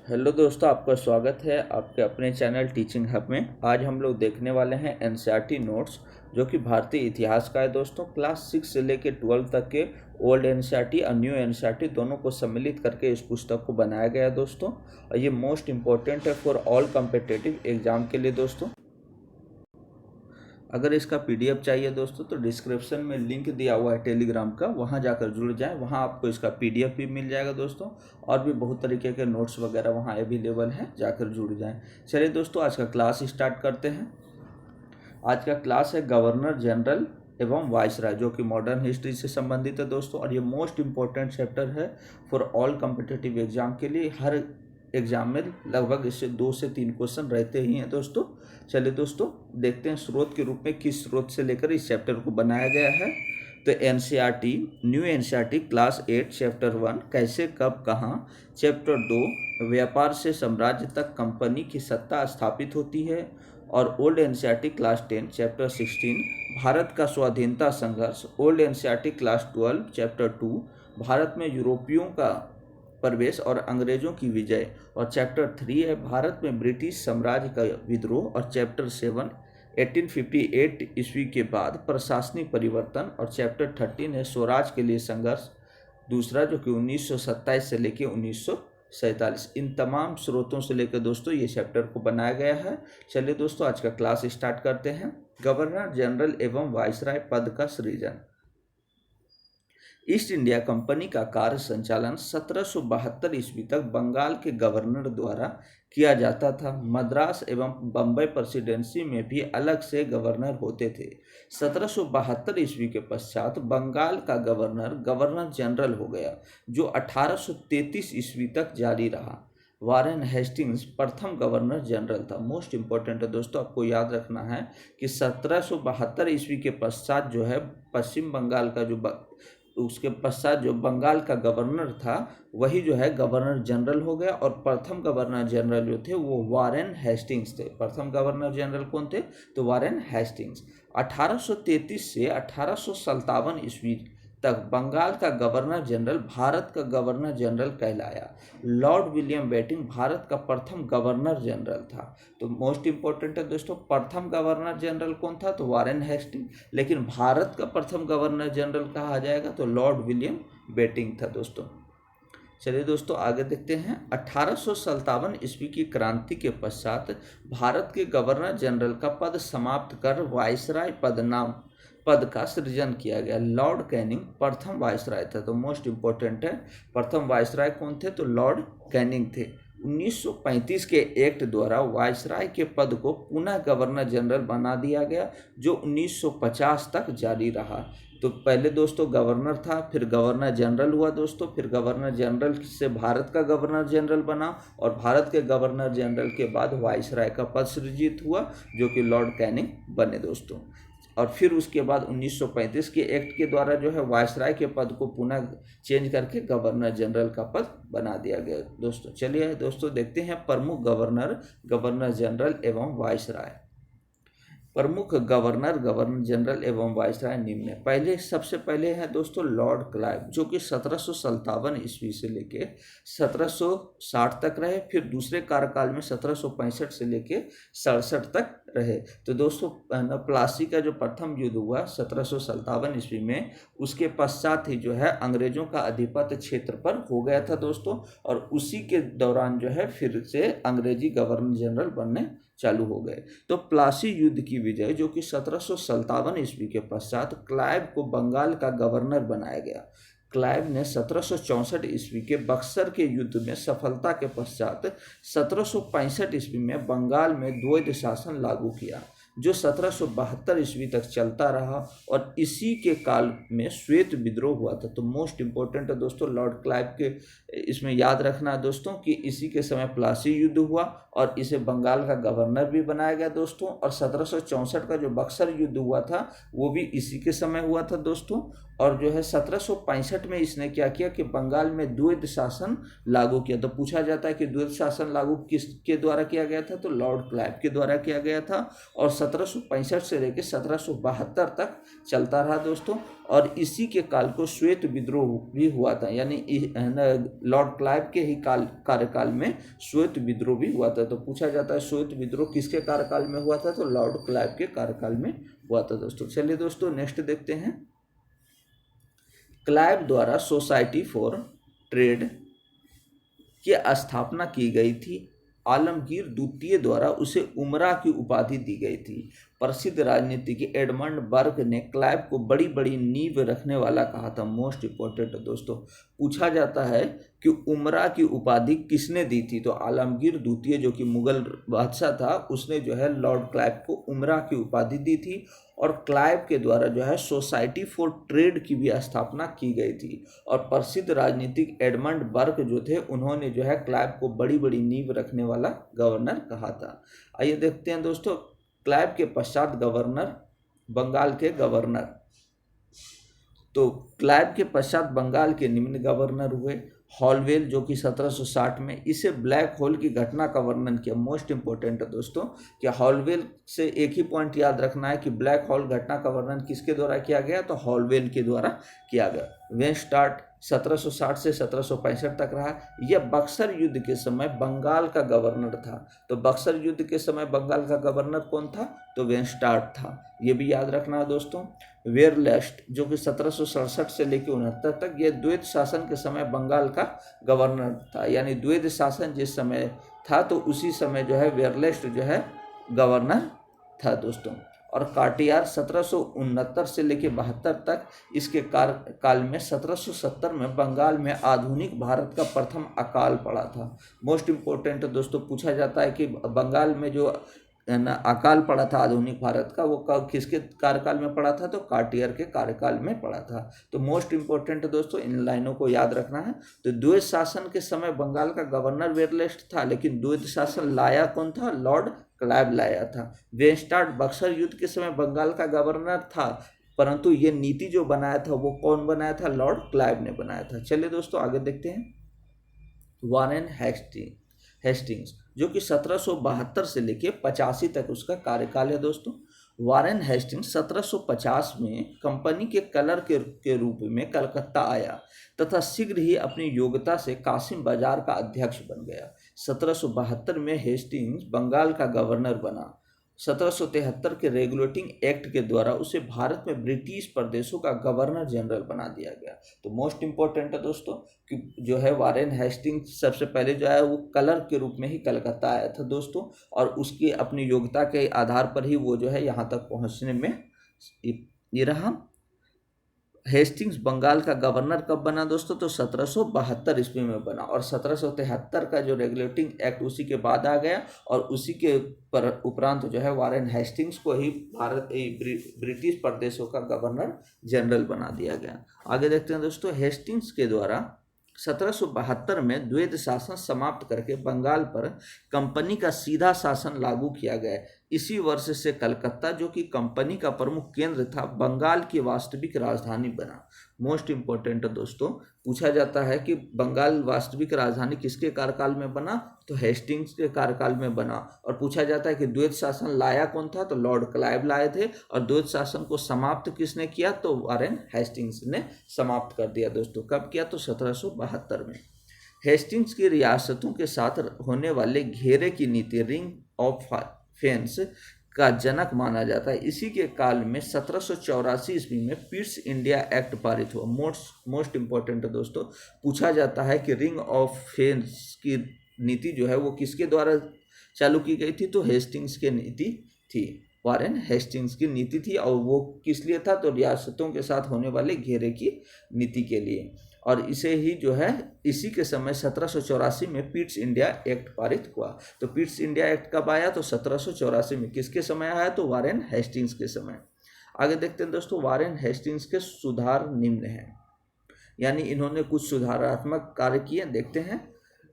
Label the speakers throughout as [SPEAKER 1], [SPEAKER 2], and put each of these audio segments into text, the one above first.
[SPEAKER 1] Hello दोस्तों, आपका स्वागत है आपके अपने चैनल टीचिंग हब में। आज हम लोग देखने वाले हैं एनसीईआरटी नोट्स, जो कि भारतीय इतिहास का है दोस्तों। क्लास 6 से लेकर 12 तक के ओल्ड एनसीईआरटी और न्यू एनसीईआरटी दोनों को सम्मिलित करके इस पुस्तक को बनाया गया है दोस्तों। और ये मोस्ट इम्पोर्टेंट है फॉर ऑल कम्पिटिटिव एग्जाम के लिए दोस्तों। अगर इसका पीडीएफ चाहिए दोस्तों तो डिस्क्रिप्शन में लिंक दिया हुआ है टेलीग्राम का, वहां जाकर जुड़ जाएं। वहां आपको इसका पीडीएफ भी मिल जाएगा दोस्तों, और भी बहुत तरीके के नोट्स वगैरह वहां अवेलेबल हैं, जाकर जुड़ जाएं। चलिए दोस्तों, आज का क्लास स्टार्ट करते हैं। आज का क्लास है गवर्नर जनरल एवं वाइसराय, जो कि मॉडर्न हिस्ट्री से संबंधित है दोस्तों। और ये मोस्ट इम्पोर्टेंट चैप्टर है फॉर ऑल कम्पिटिटिव एग्जाम के लिए। हर एग्जाम में लगभग इससे 2 से 3 क्वेश्चन रहते ही हैं दोस्तों। चलिए दोस्तों, देखते हैं स्रोत के रूप में किस स्रोत से लेकर इस चैप्टर को बनाया गया है। तो NCERT, new NCERT class 8 chapter 1 कैसे कब कहाँ, चैप्टर 2 व्यापार से साम्राज्य तक कंपनी की सत्ता स्थापित होती है, और old NCERT class 10 chapter 16 Bharat का स्वाधीनता संघर्ष, old NCERT class 12 chapter 2 Bharat में यूरोपियों का प्रवेश और अंग्रेजों की विजय, और चैप्टर 3 है भारत में ब्रिटिश साम्राज्य का विद्रोह, और चैप्टर 7 1858 ईस्वी के बाद प्रशासनिक परिवर्तन, और चैप्टर 13 है स्वराज के लिए संघर्ष दूसरा, जो कि 1927 से लेकर 1947। इन तमाम स्रोतों से लेकर दोस्तों ये चैप्टर को बनाया गया है। चलिए दोस्तों, आज का क्लास स्टार्ट करते हैं। गवर्नर जनरल एवं वाइसराय पद का सृजन। ईस्ट इंडिया कंपनी का कार्य संचालन 1772 ईस्वी तक बंगाल के गवर्नर द्वारा किया जाता था। मद्रास एवं बम्बई प्रेसिडेंसी में भी अलग से गवर्नर होते थे। 1772 ईस्वी के पश्चात बंगाल का गवर्नर गवर्नर जनरल हो गया, जो 1833 ईस्वी तक जारी रहा। वारेन हेस्टिंग्स प्रथम गवर्नर जनरल था। मोस्ट इंपॉर्टेंट है दोस्तों, आपको याद रखना है कि 1772 ईस्वी के पश्चात जो है पश्चिम बंगाल का उसके पश्चात जो बंगाल का गवर्नर था वही जो है गवर्नर जनरल हो गया। और प्रथम गवर्नर जनरल जो थे वो वारेन हेस्टिंग्स थे। प्रथम गवर्नर जनरल कौन थे? तो वारेन हेस्टिंग्स। 1833 से 1857 ईस्वी तक बंगाल का गवर्नर जनरल भारत का गवर्नर जनरल कहलाया। लॉर्ड विलियम बेंटिंक भारत का प्रथम गवर्नर जनरल था। तो मोस्ट इंपॉर्टेंट है दोस्तों, प्रथम गवर्नर जनरल कौन था? तो वारेन हेस्टिंग। लेकिन भारत का प्रथम गवर्नर जनरल कहा जाएगा तो लॉर्ड विलियम बेंटिंक था दोस्तों। चलिए दोस्तों, आगे देखते हैं। 1857 ईस्वी की क्रांति के पश्चात भारत के गवर्नर जनरल का पद समाप्त कर वाइसराय पद का सृजन किया गया। लॉर्ड कैनिंग प्रथम वाइसराय था। तो मोस्ट इंपॉर्टेंट है, प्रथम वाइसराय कौन थे? तो लॉर्ड कैनिंग थे। 1935 के एक्ट द्वारा वाइसराय के पद को पुनः गवर्नर जनरल बना दिया गया, जो 1950 तक जारी रहा। तो पहले दोस्तों गवर्नर था, फिर गवर्नर जनरल हुआ दोस्तों, फिर गवर्नर जनरल से भारत का गवर्नर जनरल बना, और भारत के गवर्नर जनरल के बाद वाइसराय का पद सृजित हुआ, जो कि लॉर्ड कैनिंग बने दोस्तों। और फिर उसके बाद 1935 के एक्ट के द्वारा जो है वाइसराय के पद को पुनः चेंज करके गवर्नर जनरल का पद बना दिया गया दोस्तों। चलिए दोस्तों, देखते हैं प्रमुख गवर्नर, गवर्नर जनरल एवं वाइसराय। प्रमुख गवर्नर, गवर्नर जनरल एवं वाइसराय निम्न है। सबसे पहले है दोस्तों लॉर्ड क्लाइव, जो कि 1757 ईस्वी से लेके 1760 तक रहे। फिर दूसरे कार्यकाल में 1765 से लेके 67 तक रहे। तो दोस्तों प्लासी का जो प्रथम युद्ध हुआ 1757 ईस्वी में, उसके पश्चात ही जो है अंग्रेजों का आधिपत्य क्षेत्र पर हो गया था दोस्तों। और उसी के दौरान जो है फिर से अंग्रेजी गवर्नर जनरल बनने चालू हो गए। तो प्लासी युद्ध की विजय, जो कि 1757 ईस्वी के पश्चात क्लाइव को बंगाल का गवर्नर बनाया गया। क्लाइव ने 1764 ईस्वी के बक्सर के युद्ध में सफलता के पश्चात 1765 ईस्वी में बंगाल में द्वैध शासन लागू किया, जो 1772 ईस्वी तक चलता रहा। और इसी के काल में श्वेत विद्रोह हुआ था। तो मोस्ट इंपॉर्टेंट है दोस्तों, लॉर्ड क्लाइव के इसमें याद रखना है दोस्तों कि इसी के समय प्लासी युद्ध हुआ और इसे बंगाल का गवर्नर भी बनाया गया दोस्तों। और 1764 का जो बक्सर युद्ध हुआ था वो भी इसी के समय हुआ था दोस्तों। और जो है 1765 में इसने क्या किया कि बंगाल में द्वैध शासन लागू किया। तो पूछा जाता है कि द्वैध शासन लागू किसके द्वारा किया गया था, तो लॉर्ड क्लाइव के द्वारा किया गया था, और 1765 से लेकर 1772 तक चलता रहा दोस्तों। और इसी के काल को श्वेत विद्रोह भी हुआ था, यानी लॉर्ड क्लाइव के ही कार्यकाल में श्वेत विद्रोह भी हुआ था। तो पूछा जाता है श्वेत विद्रोह किसके कार्यकाल में हुआ था, तो लॉर्ड क्लाइव के कार्यकाल में हुआ था दोस्तों। चलिए दोस्तों नेक्स्ट देखते हैं। क्लाइव द्वारा सोसाइटी फॉर ट्रेड की स्थापना की गई थी। आलमगीर द्वितीय द्वारा उसे उमरा की उपाधि दी गई थी। प्रसिद्ध राजनीतिज्ञ एडमंड बर्ग ने क्लाइव को बड़ी बड़ी नींव रखने वाला कहा था। मोस्ट इंपॉर्टेंट दोस्तों, पूछा जाता है कि उमरा की उपाधि किसने दी थी, तो आलमगीर द्वितीय जो कि मुगल बादशाह था, उसने जो है लॉर्ड क्लाइव को उमरा की उपाधि दी थी। और क्लाइव के द्वारा जो है सोसाइटी फॉर ट्रेड की भी स्थापना की गई थी। और प्रसिद्ध राजनीतिक एडमंड बर्ग जो थे, उन्होंने जो है क्लाइव को बड़ी बड़ी नींव रखने वाला गवर्नर कहा था। आइए देखते हैं दोस्तों, क्लाइव के पश्चात गवर्नर, बंगाल के गवर्नर। तो क्लाइव के पश्चात बंगाल के निम्न गवर्नर हुए। हॉलवेल जो कि 1760 में, इसे ब्लैक होल की घटना का वर्णन किया। मोस्ट इंपॉर्टेंट है दोस्तों कि हॉलवेल से एक ही पॉइंट याद रखना है कि ब्लैक होल घटना का वर्णन किसके द्वारा किया गया, तो हॉलवेल के द्वारा किया गया। वेनस्टार्ट 1760 से 1765 तक रहा। यह बक्सर युद्ध के समय बंगाल का गवर्नर था। तो बक्सर युद्ध के समय बंगाल का गवर्नर कौन था, तो वेनस्टार्ट था। ये भी याद रखना है दोस्तों। वेरलेस्ट जो कि 1767 से लेकर 69 तक, यह द्वैध शासन के समय बंगाल का गवर्नर था। यानी द्वैध शासन जिस समय था तो उसी समय जो है वेरलेस्ट जो है गवर्नर था दोस्तों। और काटियार 1769 से लेकर 72 तक, इसके काल में 1770 में बंगाल में आधुनिक भारत का प्रथम अकाल पड़ा था। मोस्ट इम्पोर्टेंट दोस्तों, पूछा जाता है कि बंगाल में जो अकाल पड़ा था आधुनिक भारत का, वो किसके कार्यकाल में पड़ा था, तो काटियर के कार्यकाल में पड़ा था। तो मोस्ट इंपॉर्टेंट दोस्तों, इन लाइनों को याद रखना है। तो द्वैध शासन के समय बंगाल का गवर्नर वेरलेस्ट था, लेकिन द्वैध शासन लाया कौन था, लॉर्ड क्लाइव लाया था। वेनस्टार्ट बक्सर युद्ध के समय बंगाल का गवर्नर था, परंतु ये नीति जो बनाया था वो कौन बनाया था, लॉर्ड क्लाइव ने बनाया था। चलिए दोस्तों आगे देखते हैं। वारेन हेस्टिंग्स जो कि 1772 से लेके 85 तक उसका कार्यकाल है दोस्तों। वारेन हेस्टिंग्स 1750 में कंपनी के क्लर्क के रूप में कलकत्ता आया तथा शीघ्र ही अपनी योग्यता से कासिम बाजार का अध्यक्ष बन गया। 1772 में हेस्टिंग्स बंगाल का गवर्नर बना। 1773 के रेगुलेटिंग एक्ट के द्वारा उसे भारत में ब्रिटिश प्रदेशों का गवर्नर जनरल बना दिया गया। तो मोस्ट इंपॉर्टेंट है दोस्तों कि जो है वारेन हेस्टिंग्स सबसे पहले जो है वो क्लर्क के रूप में ही कलकत्ता आया था दोस्तों, और उसकी अपनी योग्यता के आधार पर ही वो जो है यहाँ तक पहुँचने में ये रहा। हेस्टिंग्स बंगाल का गवर्नर कब बना दोस्तों, तो 1772 ईस्वी में बना। और 1773 का जो रेगुलेटिंग एक्ट उसी के बाद आ गया, और उसी के उपरांत जो है वारेन हेस्टिंग्स को ही ब्रिटिश प्रदेशों का गवर्नर जनरल बना दिया गया। आगे देखते हैं दोस्तों। हेस्टिंग्स के द्वारा 1772 में द्वैध शासन समाप्त करके बंगाल पर कंपनी का सीधा शासन लागू किया गया। इसी वर्ष से कलकत्ता जो कि कंपनी का प्रमुख केंद्र था, बंगाल की वास्तविक राजधानी बना। मोस्ट इंपॉर्टेंट दोस्तों, पूछा जाता है कि बंगाल वास्तविक राजधानी किसके कार्यकाल में बना, तो हेस्टिंग्स के कार्यकाल में बना। और पूछा जाता है कि द्वैध शासन लाया कौन था, तो लॉर्ड क्लाइव लाए थे। और द्वैध शासन को समाप्त किसने किया, तो वारेन हेस्टिंग्स ने समाप्त कर दिया दोस्तों। कब किया, तो 1772 में। हेस्टिंग्स की रियासतों के साथ होने वाले घेरे की नीति रिंग ऑफ फेंस का जनक माना जाता है। इसी के काल में 1784 ईस्वी में पीट्स इंडिया एक्ट पारित हुआ। मोस्ट इंपॉर्टेंट दोस्तों, पूछा जाता है कि रिंग ऑफ फेंस की नीति जो है वो किसके द्वारा चालू की गई थी, तो हेस्टिंग्स की नीति थी। वारेन हेस्टिंग्स की नीति थी, और वो किस लिए था, तो रियासतों के साथ होने वाले घेरे की नीति के लिए। और इसे ही जो है इसी के समय 1784 में पीट्स इंडिया एक्ट पारित हुआ। तो पीट्स इंडिया एक्ट कब आया, तो 1784 में। किसके समय आया, तो वारेन हेस्टिंग्स के समय। आगे देखते हैं दोस्तों। वारेन हेस्टिंग्स के सुधार निम्न हैं, यानी इन्होंने कुछ सुधारात्मक कार्य किए। देखते हैं।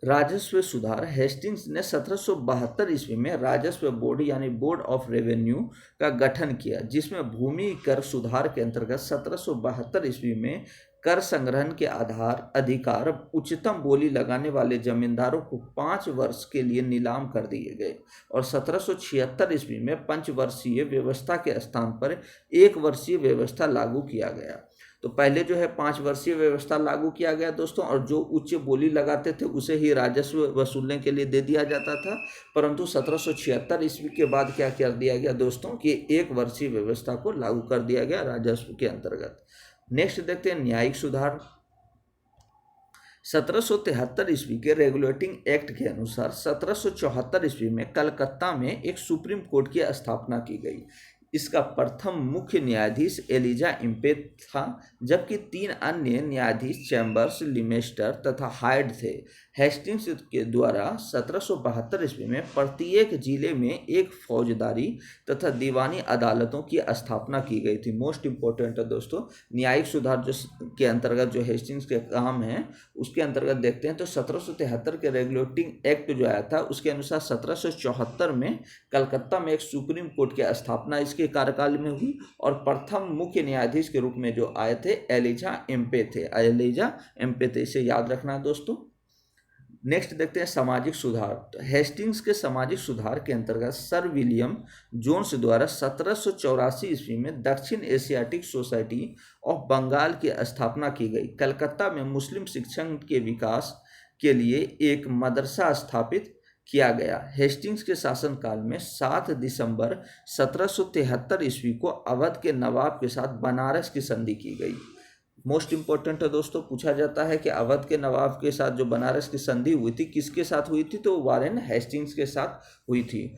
[SPEAKER 1] राजस्व सुधार। हेस्टिंग्स ने 1772 ईस्वी में राजस्व बोर्ड यानी बोर्ड ऑफ रेवेन्यू का गठन किया, जिसमें भूमि कर सुधार के अंतर्गत 1772 ईस्वी में कर संग्रहण के अधिकार उच्चतम बोली लगाने वाले जमींदारों को 5 वर्ष के लिए नीलाम कर दिए गए और 1776 ईस्वी में पंचवर्षीय व्यवस्था के स्थान पर 1 वर्षीय व्यवस्था लागू किया गया। तो पहले जो है 5 वर्षीय व्यवस्था लागू किया गया दोस्तों, और जो उच्च बोली लगाते थे उसे ही राजस्व वसूलने के लिए दे दिया जाता था। परंतु 1776 ईस्वी के बाद क्या कर दिया गया दोस्तों कि 1 वर्षीय व्यवस्था को लागू कर दिया गया राजस्व के अंतर्गत। नेक्स्ट देखते हैं न्यायिक सुधार। 1773 ईस्वी के रेगुलेटिंग एक्ट के अनुसार 1774 ईस्वी में कलकत्ता में एक सुप्रीम कोर्ट की स्थापना की गई। इसका प्रथम मुख्य न्यायाधीश एलिजा इम्पे था, जबकि 3 अन्य न्यायाधीश चैम्बर्स, लिमेस्टर तथा हाइड थे। हेस्टिंग्स के द्वारा 1772 ईस्वी में प्रत्येक जिले में एक फौजदारी तथा दीवानी अदालतों की स्थापना की गई थी। मोस्ट इम्पोर्टेंट है दोस्तों, न्यायिक सुधार जो के अंतर्गत जो हेस्टिंग्स के काम हैं उसके अंतर्गत देखते हैं तो 1773 के रेगुलेटिंग एक्ट जो आया था उसके अनुसार 1774 में कलकत्ता में एक सुप्रीम कोर्ट की स्थापना इसके कार्यकाल में हुई और प्रथम मुख्य न्यायाधीश के रूप में जो आए थे एलिजा एम्पे थे। एलिजा एम्पे थे, इसे याद रखना है दोस्तों। नेक्स्ट देखते हैं सामाजिक सुधार। तो हेस्टिंग्स के सामाजिक सुधार के अंतर्गत सर विलियम जोन्स द्वारा 1784 ईस्वी में दक्षिण एशियाटिक सोसाइटी ऑफ बंगाल की स्थापना की गई। कलकत्ता में मुस्लिम शिक्षण के विकास के लिए एक मदरसा स्थापित किया गया। हेस्टिंग्स के शासनकाल में 7 दिसंबर 1773 ईस्वी को अवध के नवाब के साथ बनारस की संधि की गई। मोस्ट इंपॉर्टेंट है दोस्तों, पूछा जाता है कि अवध के नवाब के साथ जो बनारस की संधि हुई थी किसके साथ हुई थी, तो वारेन हेस्टिंग्स के साथ हुई थी।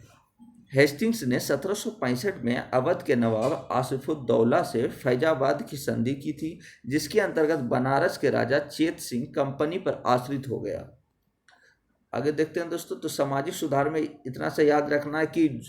[SPEAKER 1] हेस्टिंग्स ने 1765 में अवध के नवाब आसिफुद्दौला से फैजाबाद की संधि की थी, जिसके अंतर्गत बनारस के राजा चेत सिंह कंपनी पर आश्रित हो गया। आगे देखते हैं दोस्तों, तो सामाजिक सुधार में इतना से याद रखना है कि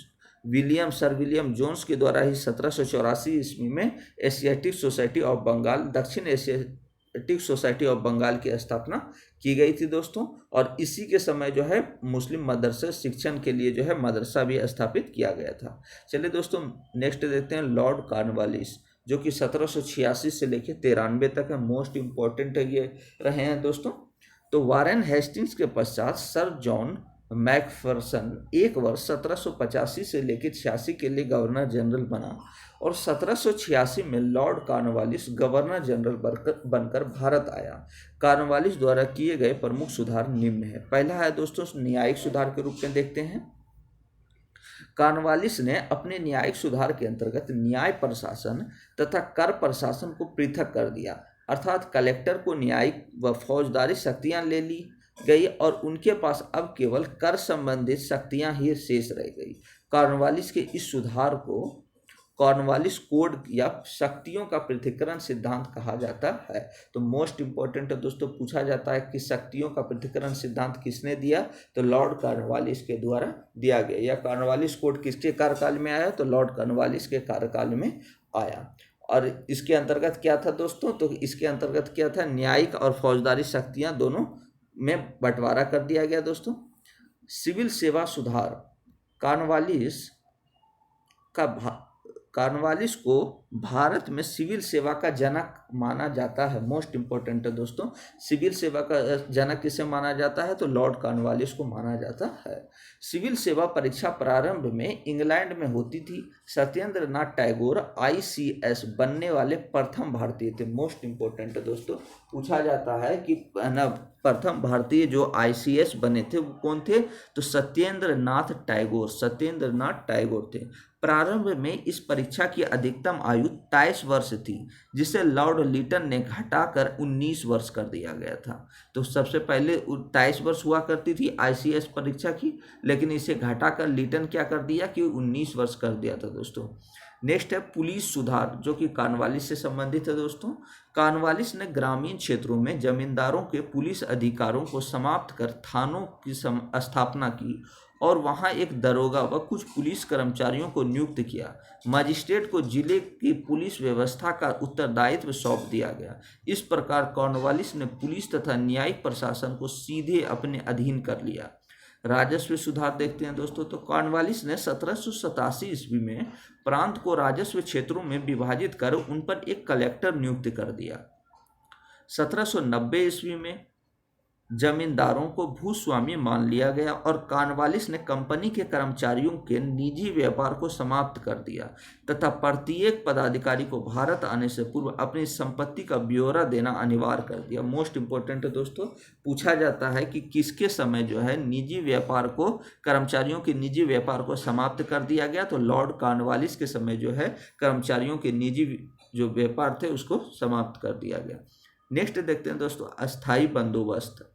[SPEAKER 1] सर विलियम जोन्स के द्वारा ही 1784 ईस्वी में एशियाटिक सोसाइटी ऑफ बंगाल, दक्षिण एशियाटिक सोसाइटी ऑफ बंगाल की स्थापना की गई थी दोस्तों। और इसी के समय जो है मुस्लिम मदरसे शिक्षण के लिए जो है मदरसा भी स्थापित किया गया था। चलिए दोस्तों नेक्स्ट देखते हैं लॉर्ड कॉर्नवालिस, जो कि 1786 से लेकर 93 तक है। मोस्ट इम्पोर्टेंट ये रहे हैं दोस्तों। तो वारेन हेस्टिंग्स के पश्चात सर जॉन मैकफर्सन एक वर्ष 1785 से लेकर 86 के लिए गवर्नर जनरल बना और 1786 में लॉर्ड कॉर्नवालिस गवर्नर जनरल बनकर भारत आया। कॉर्नवालिस द्वारा किए गए प्रमुख सुधार निम्न है। पहला है दोस्तों न्यायिक सुधार के रूप में देखते हैं। कॉर्नवालिस ने अपने न्यायिक सुधार के अंतर्गत न्याय प्रशासन तथा कर प्रशासन को पृथक कर दिया, अर्थात कलेक्टर को न्यायिक व फौजदारी शक्तियां ले ली गई और उनके पास अब केवल कर संबंधित शक्तियां ही शेष रह गई। कॉर्नवालिस के इस सुधार को कॉर्नवालिस कोड या शक्तियों का पृथक्करण सिद्धांत कहा जाता है। तो मोस्ट इंपॉर्टेंट है दोस्तों, पूछा जाता है कि शक्तियों का पृथक्करण सिद्धांत किसने दिया, तो लॉर्ड कॉर्नवालिस के द्वारा दिया गया। या कॉर्नवालिस कोड किसके कार्यकाल में आया, तो लॉर्ड कॉर्नवालिस के कार्यकाल में आया। और इसके अंतर्गत क्या था दोस्तों, तो इसके अंतर्गत क्या था, न्यायिक और फौजदारी शक्तियां दोनों में बंटवारा कर दिया गया दोस्तों। सिविल सेवा सुधार। कॉर्नवालिस को भारत में सिविल सेवा का जनक माना जाता है। मोस्ट इंपॉर्टेंट है दोस्तों, सिविल सेवा का जनक किसे माना जाता है, तो लॉर्ड कॉर्नवालिस को माना जाता है। सिविल सेवा परीक्षा प्रारंभ में इंग्लैंड में होती थी। सत्येंद्र नाथ टैगोर ICS बनने वाले प्रथम भारतीय थे। मोस्ट इंपॉर्टेंट है दोस्तों, पूछा जाता है कि प्रथम भारतीय जो ICS बने थे वो कौन थे, तो सत्येंद्र नाथ टैगोर थे। प्रारंभ में इस परीक्षा की अधिकतम आयु 23 वर्ष थी, जिसे लॉर्ड लिटन ने घटाकर 19 वर्ष कर दिया गया था। तो सबसे पहले 23 वर्ष हुआ करती थी ICS परीक्षा की, लेकिन इसे घटाकर लिटन क्या कर दिया कि 19 वर्ष कर दिया था दोस्तों। नेक्स्ट है पुलिस सुधार, जो कि कॉर्नवालिस से संबंधित है दोस्तों। कॉर्नवालिस ने ग्रामीण क्षेत्रों में जमींदारों के पुलिस अधिकारों को समाप्त कर थानों की स्थापना की और वहां एक दरोगा व कुछ पुलिस कर्मचारियों को नियुक्त किया। मजिस्ट्रेट को जिले की पुलिस व्यवस्था का उत्तरदायित्व सौंप दिया गया। इस प्रकार कॉर्नवालिस ने पुलिस तथा न्यायिक प्रशासन को सीधे अपने अधीन कर लिया। राजस्व सुधार देखते हैं दोस्तों। तो कॉर्नवालिस ने 1787 ईस्वी में प्रांत को राजस्व क्षेत्रों में विभाजित कर उन पर एक कलेक्टर नियुक्त कर दिया। 1790 ईस्वी में जमींदारों को भूस्वामी मान लिया गया और कॉर्नवालिस ने कंपनी के कर्मचारियों के निजी व्यापार को समाप्त कर दिया तथा प्रत्येक पदाधिकारी को भारत आने से पूर्व अपनी संपत्ति का ब्यौरा देना अनिवार्य कर दिया। मोस्ट इंपॉर्टेंट है दोस्तों, पूछा जाता है कि किसके समय जो है निजी व्यापार को, कर्मचारियों के निजी व्यापार को समाप्त कर दिया गया। तो लॉर्ड कॉर्नवालिस के समय जो है कर्मचारियों के निजी जो व्यापार थे उसको समाप्त कर दिया गया। नेक्स्ट देखते हैं दोस्तों अस्थाई बंदोबस्त।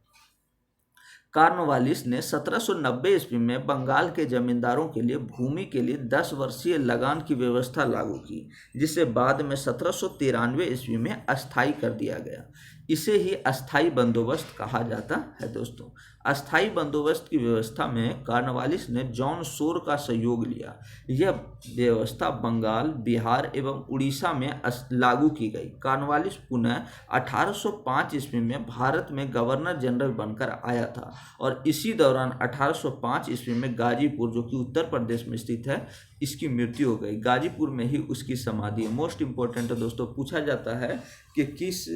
[SPEAKER 1] कॉर्नवालिस ने 1790 ईस्वी में बंगाल के जमींदारों के लिए भूमि के लिए 10 वर्षीय लगान की व्यवस्था लागू की, जिसे बाद में 1793 ईस्वी में अस्थायी कर दिया गया। इसे ही अस्थाई बंदोबस्त कहा जाता है दोस्तों। अस्थाई बंदोबस्त की व्यवस्था में कॉर्नवालिस ने जॉन शोर का सहयोग लिया। यह व्यवस्था बंगाल, बिहार एवं उड़ीसा में लागू की गई। कॉर्नवालिस पुनः 1805 ईस्वी में भारत में गवर्नर जनरल बनकर आया था और इसी दौरान 1805 ईस्वी में गाजीपुर, जो कि उत्तर प्रदेश में स्थित है, इसकी मृत्यु हो गई। गाजीपुर में ही उसकी समाधि है। मोस्ट इंपॉर्टेंट है दोस्तों, पूछा जाता है कि किस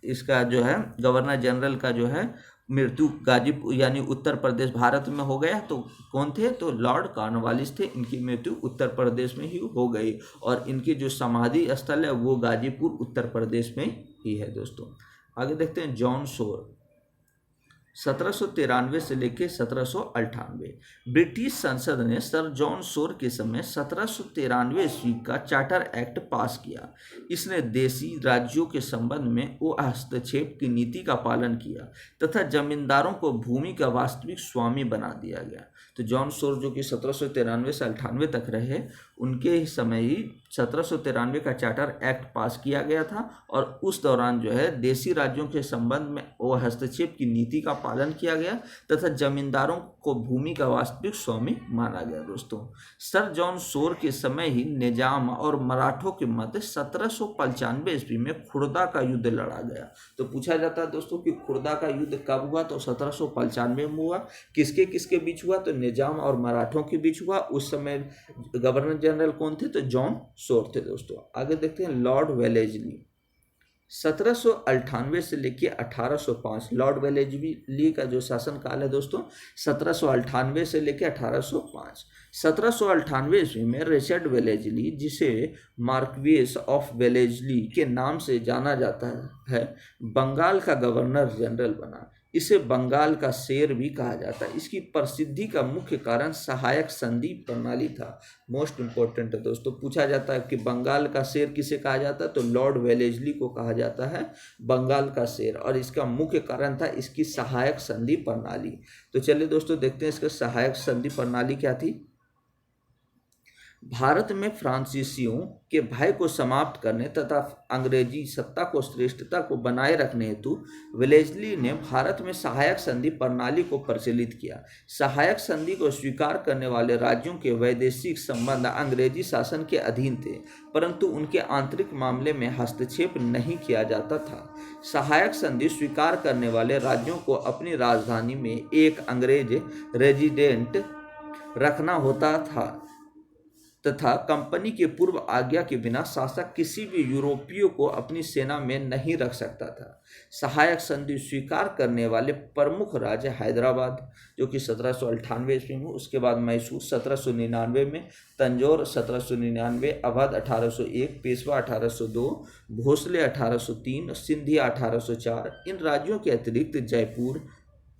[SPEAKER 1] इसका जो है गवर्नर जनरल का जो है मृत्यु गाजीपुर यानी उत्तर प्रदेश भारत में हो गया। तो कौन थे? तो लॉर्ड कॉर्नवालिस थे। इनकी मृत्यु उत्तर प्रदेश में ही हो गई और इनकी जो समाधि स्थल है वो गाजीपुर उत्तर प्रदेश में ही है दोस्तों। आगे देखते हैं जॉन शोर। 1793 से लेकर 1798 ब्रिटिश संसद ने सर जॉन शोर के समय 1793 ईस्वी का चार्टर एक्ट पास किया। इसने देशी राज्यों के संबंध में हस्तक्षेप की नीति का पालन किया तथा जमींदारों को भूमि का वास्तविक स्वामी बना दिया गया। तो जॉन शोर जो कि 1793 से 98 तक रहे, उनके ही समय ही 1793 का चार्टर एक्ट पास किया गया था और उस दौरान जो है देशी राज्यों के संबंध में वो हस्तक्षेप की नीति का पालन किया गया तथा जमींदारों को भूमि का वास्तविक स्वामी माना गया दोस्तों। सर जॉन शोर के समय ही निजाम और मराठों के मध्य 1795 ईस्वी में खुर्दा का युद्ध लड़ा गया। तो पूछा जाता है दोस्तों कि खुर्दा का युद्ध कब हुआ? तो 1795 में हुआ। किसके किसके बीच हुआ? तो निजाम और मराठों के बीच हुआ। उस समय गवर्नर जनरल कौन थे? तो जॉन शोर थे दोस्तों। आगे देखते हैं लॉर्ड वेलेस्ली। 1798 से लेकर 1805 लॉर्ड वेलेस्ली का जो शासन काल है दोस्तों, 1798 से लेकर 1805। 1798 ईस्वी में रिचर्ड वेलेस्ली, जिसे मार्क्वेस ऑफ वेलेस्ली के नाम से जाना जाता है, बंगाल का गवर्नर जनरल बना। इसे बंगाल का शेर भी कहा जाता है। इसकी प्रसिद्धि का मुख्य कारण सहायक संधि प्रणाली था। मोस्ट इंपॉर्टेंट है दोस्तों, पूछा जाता है कि बंगाल का शेर किसे कहा जाता है? तो लॉर्ड वेलेस्ली को कहा जाता है बंगाल का शेर और इसका मुख्य कारण था इसकी सहायक संधि प्रणाली। तो चलिए दोस्तों देखते हैं इसका सहायक संधि प्रणाली क्या थी। भारत में फ्रांसीसियों के भय को समाप्त करने तथा अंग्रेजी सत्ता को श्रेष्ठता को बनाए रखने हेतु वेलेस्ली ने भारत में सहायक संधि प्रणाली को प्रचलित किया। सहायक संधि को स्वीकार करने वाले राज्यों के वैदेशिक संबंध अंग्रेजी शासन के अधीन थे, परंतु उनके आंतरिक मामले में हस्तक्षेप नहीं किया जाता था। सहायक संधि स्वीकार करने वाले राज्यों को अपनी राजधानी में एक अंग्रेज रेजिडेंट रखना होता था तथा कंपनी के पूर्व आज्ञा के बिना शासक किसी भी यूरोपीय को अपनी सेना में नहीं रख सकता था। सहायक संधि स्वीकार करने वाले प्रमुख राज्य हैदराबाद जो कि 1798 ईस्वी में, उसके बाद मैसूर 1799 में, तंजौर 1799, अवध 1801, पेशवा 1802, भोसले 1803, सिंधिया 1804। इन राज्यों के अतिरिक्त जयपुर,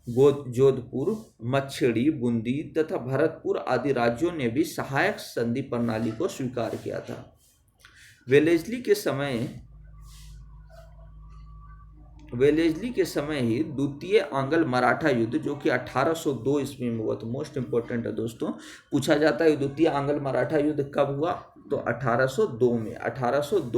[SPEAKER 1] जोधपुर, मच्छड़ी, बूंदी तथा भरतपुर आदि राज्यों ने भी सहायक संधि प्रणाली को स्वीकार किया था। वेलेस्ली के समय वेलेस्ली के समय ही द्वितीय आंग्ल मराठा युद्ध जो कि 1802 ईस्वी में हुआ, तो मोस्ट इंपॉर्टेंट है दोस्तों, पूछा जाता है द्वितीय आंग्ल मराठा युद्ध कब हुआ, तो 1802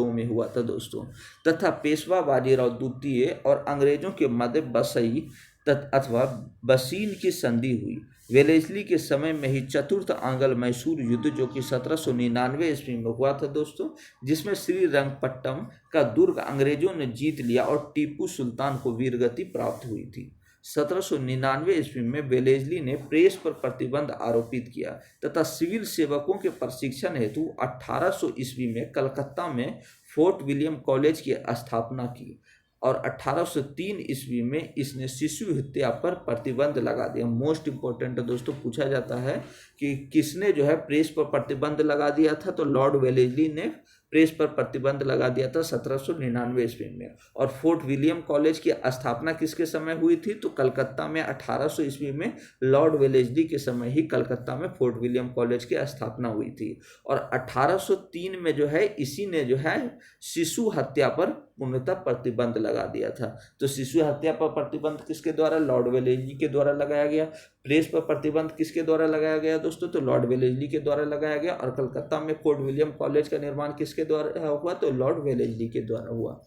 [SPEAKER 1] में हुआ था दोस्तों। तथा पेशवा बाजीराव द्वितीय और अंग्रेजों के मध्य बसई अथवा बसीन की संधि हुई। वेलेस्ली के समय में ही चतुर्थ आंग्ल मैसूर युद्ध जो कि 1799 ईस्वी में हुआ था दोस्तों, जिसमें श्रीरंगपट्टम का दुर्ग अंग्रेजों ने जीत लिया और टीपू सुल्तान को वीरगति प्राप्त हुई थी। 1799 ईस्वी में वेलेस्ली ने प्रेस पर प्रतिबंध आरोपित किया तथा सिविल सेवकों के प्रशिक्षण हेतु 1800 ईस्वी में कलकत्ता में फोर्ट विलियम कॉलेज की स्थापना की और 1803 ईस्वी में इसने शिशु हत्या पर प्रतिबंध लगा दिया। मोस्ट इंपॉर्टेंट दोस्तों, पूछा जाता है कि किसने जो है प्रेस पर प्रतिबंध लगा दिया था, तो लॉर्ड वेलेस्ली ने प्रेस पर प्रतिबंध लगा दिया था 1799 ईस्वी में। और फोर्ट विलियम कॉलेज की स्थापना किसके समय हुई थी, तो कलकत्ता में 1800 ईस्वी में लॉर्ड वेलेस्ली के समय ही कलकत्ता में फोर्ट विलियम कॉलेज की स्थापना हुई थी। और 1803 में जो है इसी ने जो है शिशु हत्या पर पूर्णतः प्रतिबंध लगा दिया था। तो शिशु हत्या पर प्रतिबंध किसके द्वारा, लॉर्ड वेलेस्ली के द्वारा लगाया गया। प्रेस पर प्रतिबंध किसके द्वारा लगाया गया दोस्तों, तो लॉर्ड वेलेस्ली के द्वारा लगाया गया। और कलकत्ता में फोर्ट विलियम कॉलेज का निर्माण किसके द्वारा हुआ, तो लॉर्ड वेलेस्ली के द्वारा हुआ।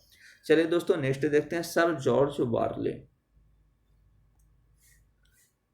[SPEAKER 1] चलिए दोस्तों नेक्स्ट देखते हैं सर जॉर्ज वारले।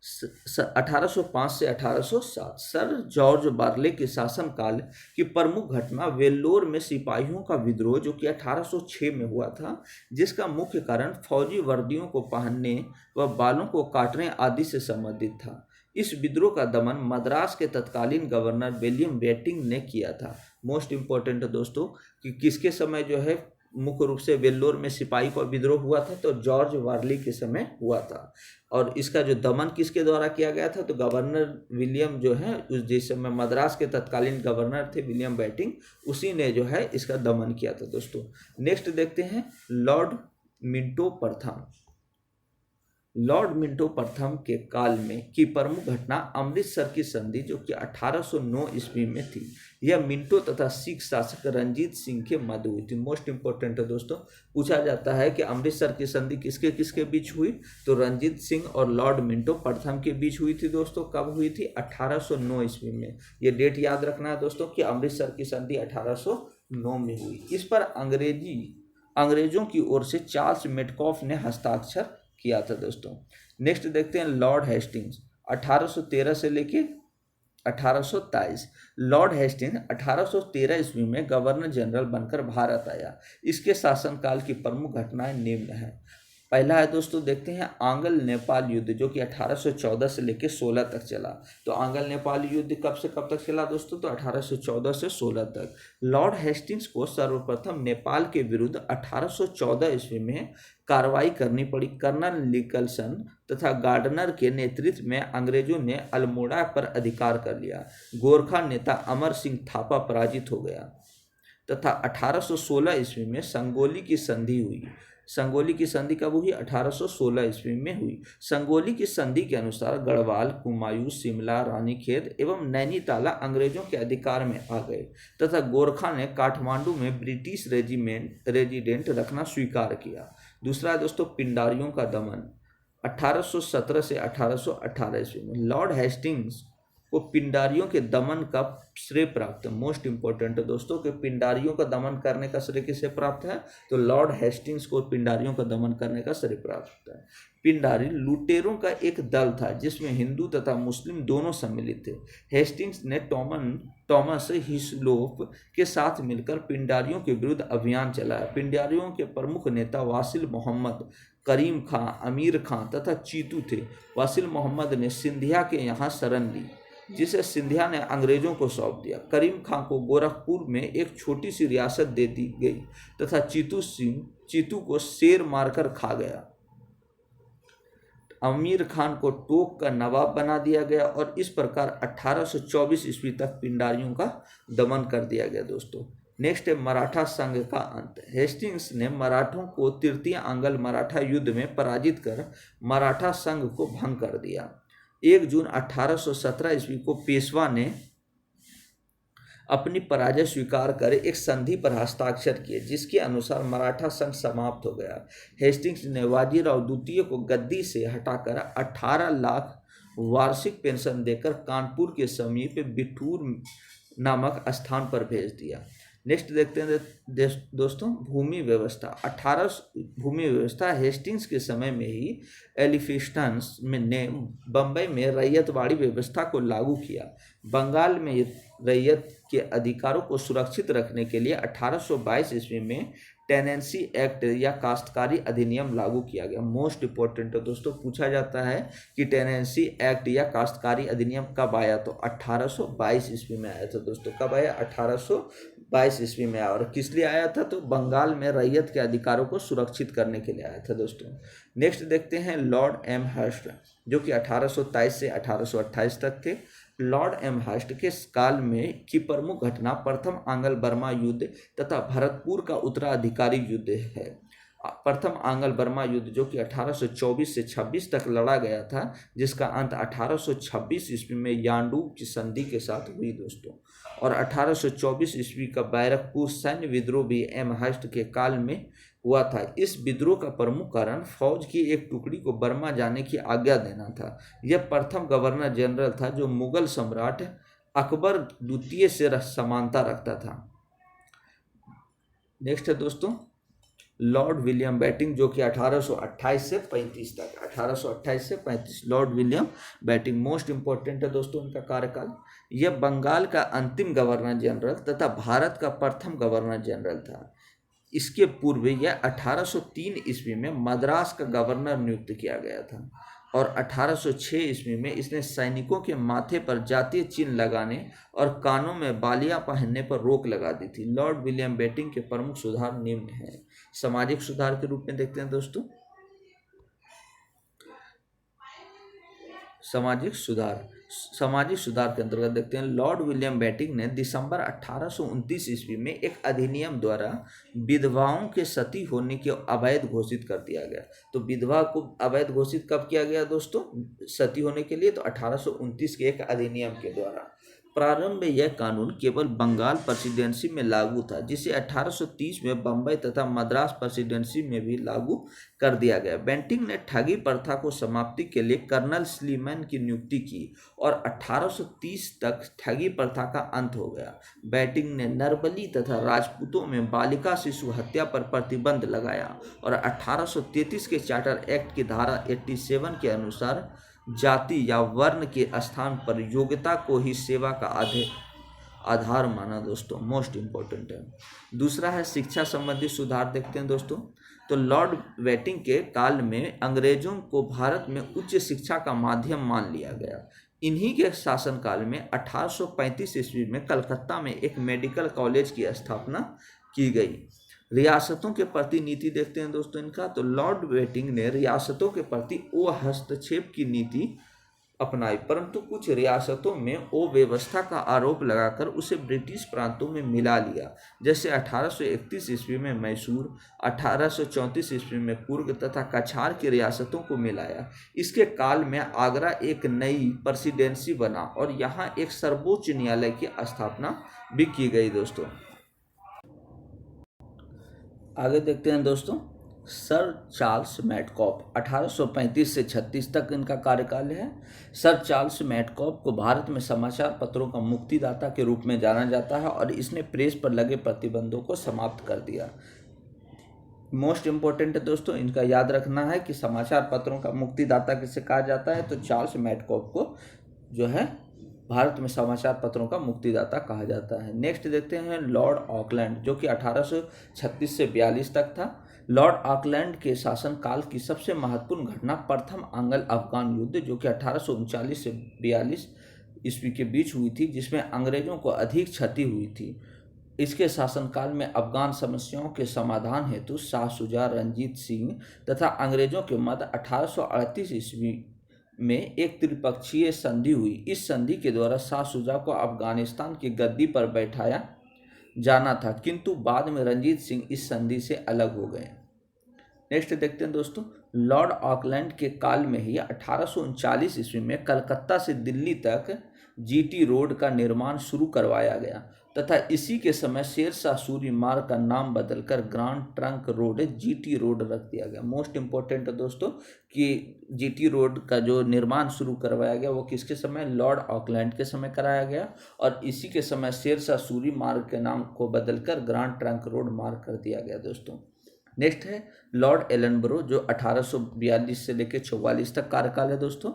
[SPEAKER 1] 1805 से 1807 सर जॉर्ज बार्ले के शासनकाल की प्रमुख घटना वेल्लोर में सिपाहियों का विद्रोह जो कि 1806 में हुआ था, जिसका मुख्य कारण फौजी वर्दियों को पहनने व बालों को काटने आदि से संबंधित था। इस विद्रोह का दमन मद्रास के तत्कालीन गवर्नर विलियम बेटिंग ने किया था। मोस्ट इंपॉर्टेंट है दोस्तों कि किसके समय जो है मुख्य रूप से वेल्लोर में सिपाही का विद्रोह हुआ था, तो जॉर्ज वारली के समय हुआ था। और इसका जो दमन किसके द्वारा किया गया था, तो गवर्नर विलियम जो है उस जिस समय मद्रास के तत्कालीन गवर्नर थे विलियम बेटिंग, उसी ने जो है इसका दमन किया था दोस्तों। नेक्स्ट देखते हैं लॉर्ड मिंटो प्रथम। लॉर्ड मिंटो प्रथम के काल में की प्रमुख घटना अमृतसर की संधि जो कि 1809 ईस्वी में थी। यह मिंटो तथा सिख शासक रंजीत सिंह के मध्य हुई थी। मोस्ट इंपॉर्टेंट है दोस्तों, पूछा जाता है कि अमृतसर की संधि किसके किसके बीच हुई, तो रंजीत सिंह और लॉर्ड मिंटो प्रथम के बीच हुई थी दोस्तों। कब हुई थी, 1809 ईस्वी में। ये डेट याद रखना है दोस्तों कि अमृतसर की संधि 1809 में हुई। इस पर अंग्रेजों की ओर से चार्ल्स मेटकॉफ ने हस्ताक्षर किया था दोस्तों। नेक्स्ट देखते हैं लॉर्ड हेस्टिंग्स 1813 से लेके 1823। लॉर्ड हेस्टिंग्स 1813 ईस्वी में गवर्नर जनरल बनकर भारत आया। इसके शासनकाल की प्रमुख घटनाएं निम्न है। पहला है दोस्तों, देखते हैं आंग्ल नेपाल युद्ध जो कि 1814 से लेकर 16 तक चला। तो आंग्ल नेपाल युद्ध कब से कब तक चला दोस्तों, तो 1814 से 16 तक। लॉर्ड हेस्टिंग्स को सर्वप्रथम नेपाल के विरुद्ध 1814 ईस्वी में कार्रवाई करनी पड़ी। कर्नल निकलसन तथा गार्डनर के नेतृत्व में अंग्रेजों ने अल्मोड़ा पर अधिकार कर लिया। गोरखा नेता अमर सिंह थापा पराजित हो गया तथा 1816 ईस्वी में संगोली की संधि हुई। संगोली की संधि कब हुई, 1816 ईस्वी में हुई। संगोली की संधि के अनुसार गढ़वाल, कुमायूं, शिमला, रानीखेत एवं नैनीताला अंग्रेजों के अधिकार में आ गए तथा गोरखा ने काठमांडू में ब्रिटिश रेजिडेंट रखना स्वीकार किया। दूसरा है दोस्तों पिंडारियों का दमन 1817 से 1818 ईस्वी में। लॉर्ड हेस्टिंग्स को पिंडारियों के दमन का श्रेय प्राप्त है। मोस्ट इंपॉर्टेंट है दोस्तों कि पिंडारियों का दमन करने का श्रेय किसे प्राप्त है, तो लॉर्ड हेस्टिंग्स को पिंडारियों का दमन करने का श्रेय प्राप्त है। पिंडारी लुटेरों का एक दल था जिसमें हिंदू तथा मुस्लिम दोनों सम्मिलित थे। हेस्टिंग्स ने टॉमस हिस्लोप के साथ मिलकर पिंडारियों के विरुद्ध अभियान चलाया। पिंडारियों के प्रमुख नेता वासिल मोहम्मद, करीम खां, अमीर खां तथा चीतू थे। वासिल मोहम्मद ने सिंधिया के यहाँ शरण ली जिसे सिंधिया ने अंग्रेजों को सौंप दिया। करीम खां को गोरखपुर में एक छोटी सी रियासत दे दी गई तथा चीतू को शेर मारकर खा गया। अमीर खान को टोक का नवाब बना दिया गया और इस प्रकार 1824 ईस्वी तक पिंडारियों का दमन कर दिया गया दोस्तों। नेक्स्ट है मराठा संघ का अंत। हेस्टिंग्स ने मराठों को तृतीय आंग्ल मराठा युद्ध में पराजित कर मराठा संघ को भंग कर दिया। 1 जून 1817 ईस्वी को पेशवा ने अपनी पराजय स्वीकार कर एक संधि पर हस्ताक्षर किए, जिसके अनुसार मराठा संघ समाप्त हो गया। हेस्टिंग्स ने बाजीराव द्वितीय को गद्दी से हटाकर 18 लाख वार्षिक पेंशन देकर कानपुर के समीप बिठूर नामक स्थान पर भेज दिया। नेक्स्ट देखते हैं दोस्तों, भूमि व्यवस्था। भूमि व्यवस्था हेस्टिंग्स के समय में ही एलिफिस्टन ने बम्बई में रैयतवाड़ी व्यवस्था को लागू किया। बंगाल में रैयत के अधिकारों को सुरक्षित रखने के लिए 1822 ईस्वी में टेनेंसी एक्ट या काश्तकारी अधिनियम लागू किया गया। मोस्ट इंपॉर्टेंट है दोस्तों, पूछा जाता है कि टेनेंसी एक्ट या काश्तकारी अधिनियम कब आया, तो 1822 ईस्वी में आया था दोस्तों। कब आया? 1822 ईस्वी में आया। और किस लिए आया था? तो बंगाल में रैयत के अधिकारों को सुरक्षित करने के लिए आया था दोस्तों। नेक्स्ट देखते हैं लॉर्ड एम हर्स्ट, जो कि 1823 से 1828 तक थे। लॉर्ड एम हर्स्ट के काल में की प्रमुख घटना प्रथम आंग्ल बर्मा युद्ध तथा भरतपुर का उत्तराधिकारी युद्ध है। प्रथम आंग्ल बर्मा युद्ध जो कि 1824 से 26 तक लड़ा गया था, जिसका अंत 1826 ईस्वी में यांडूब की संधि के साथ हुई दोस्तों। और 1824 ईस्वी का बैरकपुर सैन्य विद्रोह भी एम हर्स्ट के काल में हुआ था। इस विद्रोह का प्रमुख कारण फौज की एक टुकड़ी को बर्मा जाने की आज्ञा देना था। यह प्रथम गवर्नर जनरल था जो मुगल सम्राट अकबर द्वितीय से समानता रखता था। नेक्स्ट है दोस्तों लॉर्ड विलियम बेटिंग, जो कि 1828 से 35 तक, 1828 से 35 Lord William Bentinck most important है दोस्तों इनका कार्यकाल। यह बंगाल का अंतिम गवर्नर जनरल तथा भारत का प्रथम गवर्नर जनरल था। इसके पूर्व यह 1803 ईस्वी में मद्रास का गवर्नर नियुक्त किया गया था और 1806 ईस्वी में इसने सैनिकों के माथे पर जातीय चिन्ह लगाने और कानों में बालियां पहनने पर रोक लगा दी थी। लॉर्ड विलियम बेटिंग के प्रमुख सुधार निम्न हैं। सामाजिक सुधार के रूप में देखते हैं दोस्तों, सामाजिक सुधार के अंतर्गत देखते हैं लॉर्ड विलियम बेटिंग ने दिसंबर 1829 ईस्वी में एक अधिनियम द्वारा विधवाओं के सती होने के अवैध घोषित कर दिया गया। तो विधवा को अवैध घोषित कब किया गया दोस्तों? सती होने के लिए, तो 1829 के एक अधिनियम के द्वारा। प्रारंभ में यह कानून केवल बंगाल प्रेसिडेंसी में लागू था, जिसे 1830 में बम्बई तथा मद्रास प्रेसिडेंसी में भी लागू कर दिया गया। बेंटिंग ने ठगी प्रथा को समाप्ति के लिए कर्नल स्लीमैन की नियुक्ति की और 1830 तक ठगी प्रथा का अंत हो गया। बेंटिंग ने नरबली तथा राजपूतों में बालिका शिशु हत्या पर प्रतिबंध लगाया और 1833 के चार्टर एक्ट की धारा 87 के अनुसार जाति या वर्ण के स्थान पर योग्यता को ही सेवा का आधार माना दोस्तों। मोस्ट इंपॉर्टेंट है। दूसरा है शिक्षा संबंधी सुधार देखते हैं दोस्तों। तो लॉर्ड बेटिंग के काल में अंग्रेजों को भारत में उच्च शिक्षा का माध्यम मान लिया गया। इन्हीं के शासनकाल में 1835 ईस्वी में कलकत्ता में एक मेडिकल कॉलेज की स्थापना की गई। रियासतों के प्रति नीति देखते हैं दोस्तों इनका। तो लॉर्ड बेटिंग ने रियासतों के प्रति हस्तक्षेप की नीति अपनाई, परंतु कुछ रियासतों में व्यवस्था का आरोप लगाकर उसे ब्रिटिश प्रांतों में मिला लिया। जैसे 1831 ईस्वी में मैसूर, 1834 ईस्वी में कुर्ग तथा कछार की रियासतों को मिलाया। इसके काल में आगरा एक नई प्रेसिडेंसी बना और यहाँ एक सर्वोच्च न्यायालय की स्थापना भी की गई दोस्तों। आगे देखते हैं दोस्तों सर चार्ल्स मैडकॉफ, 1835 से 36 तक इनका कार्यकाल है। सर चार्ल्स मैडकॉफ को भारत में समाचार पत्रों का मुक्तिदाता के रूप में जाना जाता है और इसने प्रेस पर लगे प्रतिबंधों को समाप्त कर दिया। मोस्ट इंपॉर्टेंट है दोस्तों, इनका याद रखना है कि समाचार पत्रों का मुक्तिदाता किसे कहा जाता है, तो चार्ल्स मैडकॉफ को जो है भारत में समाचार पत्रों का मुक्तिदाता कहा जाता है। नेक्स्ट देखते हैं लॉर्ड ऑकलैंड, जो कि 1836 से 42 तक था। लॉर्ड ऑकलैंड के शासनकाल की सबसे महत्वपूर्ण घटना प्रथम आंग्ल अफगान युद्ध, जो कि 1839 से 42 ईस्वी के बीच हुई थी, जिसमें अंग्रेजों को अधिक क्षति हुई थी। इसके शासनकाल में अफगान समस्याओं के समाधान हेतु शाह शुजा, रंजीत सिंह तथा अंग्रेजों के मध्य 1838 ईस्वी में एक त्रिपक्षीय संधि हुई। इस संधि के द्वारा शाह शुजा को अफगानिस्तान की गद्दी पर बैठाया जाना था, किंतु बाद में रंजीत सिंह इस संधि से अलग हो गए। नेक्स्ट देखते हैं दोस्तों लॉर्ड ऑकलैंड के काल में ही 1839 ईस्वी में कलकत्ता से दिल्ली तक जीटी रोड का निर्माण शुरू करवाया गया। तथा इसी के समय शेरशाह सूरी मार्ग का नाम बदलकर grand trunk road GT road रख दिया गया। मोस्ट इंपॉर्टेंट है दोस्तों कि जीटी रोड का जो निर्माण शुरू करवाया गया वो किसके समय, लॉर्ड ऑकलैंड के समय कराया गया, और इसी के समय शेरशाह सूरी मार्ग के नाम को बदलकर ग्रांड ट्रंक रोड मार्ग कर दिया गया दोस्तों। नेक्स्ट है लॉर्ड एलनबरो, जो 1842 से लेकर 44 तक कार्यकाल है दोस्तों।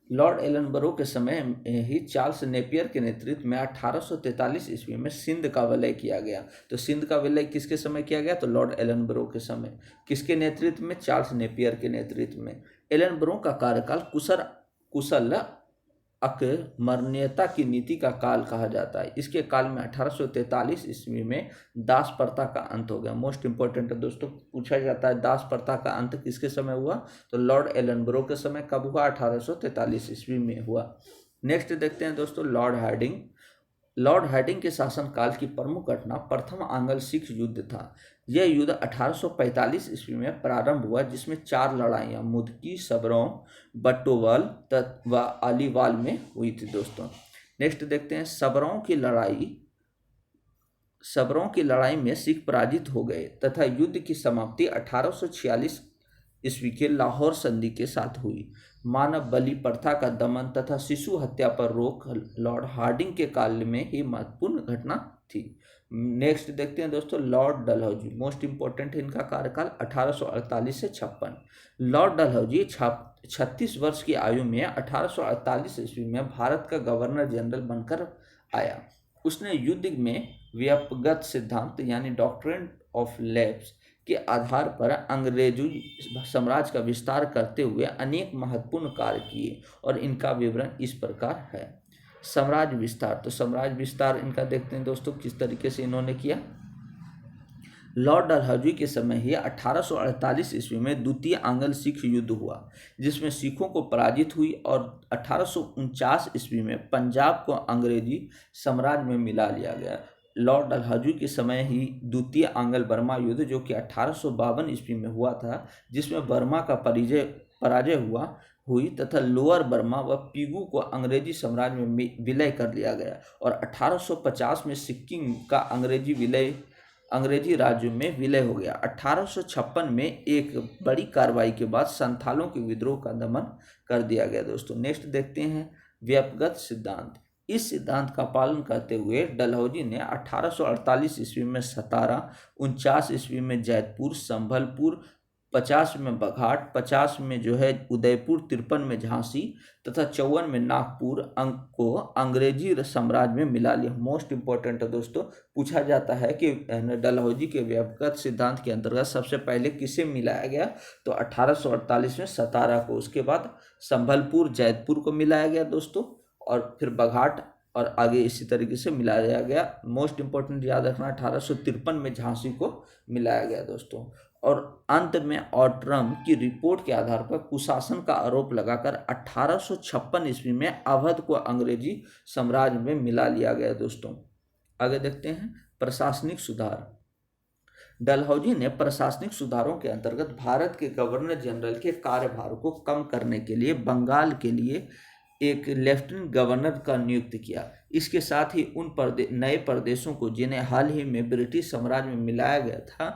[SPEAKER 1] लॉर्ड एलनबरो के समय ही चार्ल्स नेपियर के नेतृत्व में 1843 ईस्वी में सिंध का विलय किया गया। तो सिंध का विलय किसके समय किया गया, तो लॉर्ड एलनबरो के समय। किसके नेतृत्व में, चार्ल्स नेपियर के नेतृत्व में। एलनबरो का कार्यकाल कुशल अकमरणीयता की नीति का काल कहा जाता है। इसके काल में 1843 ईस्वी में दास प्रथा का अंत हो गया। मोस्ट इंपॉर्टेंट है दोस्तों, पूछा जाता है दास प्रथा का अंत किसके समय हुआ, तो लॉर्ड एलनबरो के समय। कब हुआ, 1843 ईस्वी में हुआ। नेक्स्ट देखते हैं दोस्तों लॉर्ड हार्डिंग। लॉर्ड हार्डिंग के शासनकाल की प्रमुख घटना प्रथम आंग्ल सिख युद्ध था। यह युद्ध 1845 ईस्वी में प्रारंभ हुआ, जिसमें 4 लड़ाइयाँ मुदकी, सबरौं, बट्टोवल व अलीवाल में हुई थी दोस्तों। नेक्स्ट देखते हैं सबरौं की लड़ाई में सिख पराजित हो गए तथा युद्ध की समाप्ति 1846 ईस्वी के लाहौर संधि के साथ हुई। मानव बलि प्रथा का दमन तथा शिशु हत्या पर रोक लॉर्ड हार्डिंग के काल में ही महत्वपूर्ण घटना थी। नेक्स्ट देखते हैं दोस्तों लॉर्ड डलहौजी। मोस्ट इंपॉर्टेंट है इनका कार्यकाल 1848 से 56। लॉर्ड डलहौजी 36 वर्ष की आयु में 1848 ईस्वी में भारत का गवर्नर जनरल बनकर आया। उसने युद्ध में व्यापकगत सिद्धांत यानी डॉक्ट्रिन ऑफ लैप्स के आधार पर अंग्रेजी साम्राज्य का विस्तार करते हुए अनेक महत्वपूर्ण कार्य किए, और इनका विवरण इस प्रकार है। साम्राज्य विस्तार, तो साम्राज्य विस्तार इनका देखते हैं दोस्तों किस तरीके से इन्होंने किया। लॉर्ड डलहौजी के समय ही 1848 ईस्वी में द्वितीय आंग्ल सिख युद्ध हुआ, जिसमें सिखों को पराजित हुई, और 1849 ईस्वी में पंजाब को अंग्रेजी साम्राज्य में मिला लिया गया। लॉर्ड डलहौजी के समय ही द्वितीय आंग्ल बर्मा युद्ध, जो कि 1852 ईस्वी में हुआ था, जिसमें बर्मा का पराजय हुई तथा लोअर बर्मा व पीगू को अंग्रेजी साम्राज्य में विलय कर लिया गया, और 1850 में सिक्किम का अंग्रेजी राज्य में विलय हो गया। 1856 में एक बड़ी कार्रवाई के बाद संथालों के विद्रोह का दमन कर दिया गया दोस्तों। नेक्स्ट देखते हैं व्यापकगत सिद्धांत। इस सिद्धांत का पालन करते हुए डलहौजी ने 1848 ईस्वी में सतारा, 49 ईस्वी में जैतपुर, संभलपुर, 50 में बघाट, 50 में जो है उदयपुर, 53 में झांसी तथा 54 में नागपुर को अंग्रेजी साम्राज्य में मिला लिया। मोस्ट इंपॉर्टेंट है दोस्तों, पूछा जाता है कि डलहौजी के व्यापकगत सिद्धांत के अंतर्गत सबसे पहले किसे मिलाया गया, तो 1848 में सतारा को, उसके बाद संभलपुर, जैतपुर को मिलाया गया दोस्तों, और फिर बघाट, और आगे इसी तरीके से मिलाया गया। मोस्ट इंपॉर्टेंट याद रखना, 1853 में झांसी को मिलाया गया दोस्तों, और अंत में ऑट्रम की रिपोर्ट के आधार पर कुशासन का आरोप लगाकर 1856 ईस्वी में अवध को अंग्रेजी साम्राज्य में मिला लिया गया दोस्तों। आगे देखते हैं प्रशासनिक सुधार। डलहौजी ने प्रशासनिक सुधारों के अंतर्गत भारत के गवर्नर जनरल के कार्यभार को कम करने के लिए बंगाल के लिए एक लेफ्टिनेंट गवर्नर का नियुक्त किया। इसके साथ ही उन नए प्रदेशों को जिन्हें हाल ही में ब्रिटिश साम्राज्य में मिलाया गया था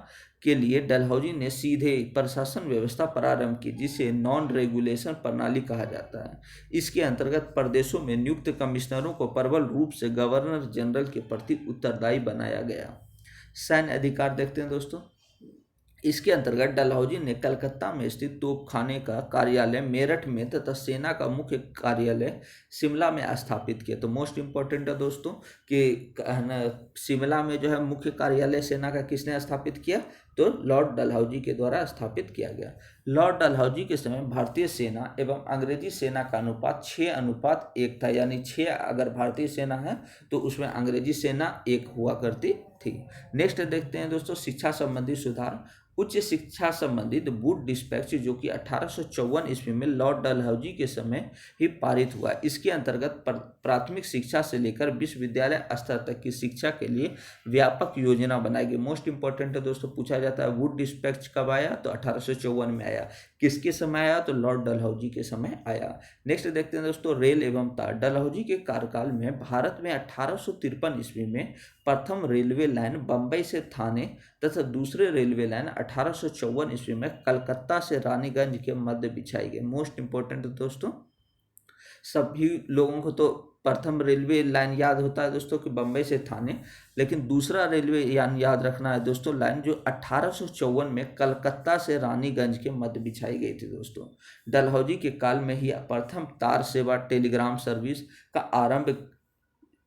[SPEAKER 1] के लिए डलहौजी ने सीधे प्रशासन व्यवस्था प्रारंभ की, जिसे नॉन रेगुलेशन प्रणाली कहा जाता है। इसके अंतर्गत प्रदेशों में नियुक्त कमिश्नरों को प्रबल रूप से गवर्नर जनरल के प्रति उत्तरदायी बनाया गया। सैन्य अधिकार देखते हैं दोस्तों। इसके अंतर्गत डलहौजी ने कलकत्ता में स्थित तोपखाने का कार्यालय मेरठ में तथा सेना का मुख्य कार्यालय शिमला में स्थापित किया। तो मोस्ट इंपॉर्टेंट है दोस्तों कि शिमला में जो है मुख्य कार्यालय सेना का किसने स्थापित किया, तो लॉर्ड डलहौजी के द्वारा स्थापित किया गया। लॉर्ड डलहौजी के समय भारतीय सेना एवं अंग्रेजी सेना का अनुपात 6:1 था, यानी 6 अगर भारतीय सेना है तो उसमें अंग्रेजी सेना 1 हुआ करती थी। नेक्स्ट देखते हैं दोस्तों शिक्षा संबंधी सुधार। उच्च शिक्षा संबंधित वुड डिस्पैच, जो कि 1854 ईस्वी में लॉर्ड डलहौजी के समय ही पारित हुआ। इसके अंतर्गत प्राथमिक शिक्षा से लेकर विश्वविद्यालय स्तर तक की शिक्षा के लिए व्यापक योजना बनाई गई। मोस्ट इंपॉर्टेंट है दोस्तों, पूछा जाता है वुड डिस्पैच कब आया, तो 1854 में आया। किसके समय आया, तो लॉर्ड डलहौजी के समय आया। नेक्स्ट देखते हैं दोस्तों रेल एवं तार। डलहौजी के कार्यकाल में भारत में 1853 ईस्वी में प्रथम रेलवे लाइन बम्बई से थाने तथा दूसरे रेलवे लाइन 1854 ईस्वी में कलकत्ता से रानीगंज के मध्य बिछाई गई। मोस्ट इंपॉर्टेंट दोस्तों, सभी लोगों को तो प्रथम रेलवे लाइन याद होता है दोस्तों कि बम्बई से थाने, लेकिन दूसरा रेलवे याद रखना है दोस्तों लाइन जो 1854 में कलकत्ता से रानीगंज के मध्य बिछाई गई थी दोस्तों। डलहौजी के काल में ही प्रथम तार सेवा टेलीग्राम सर्विस का आरंभ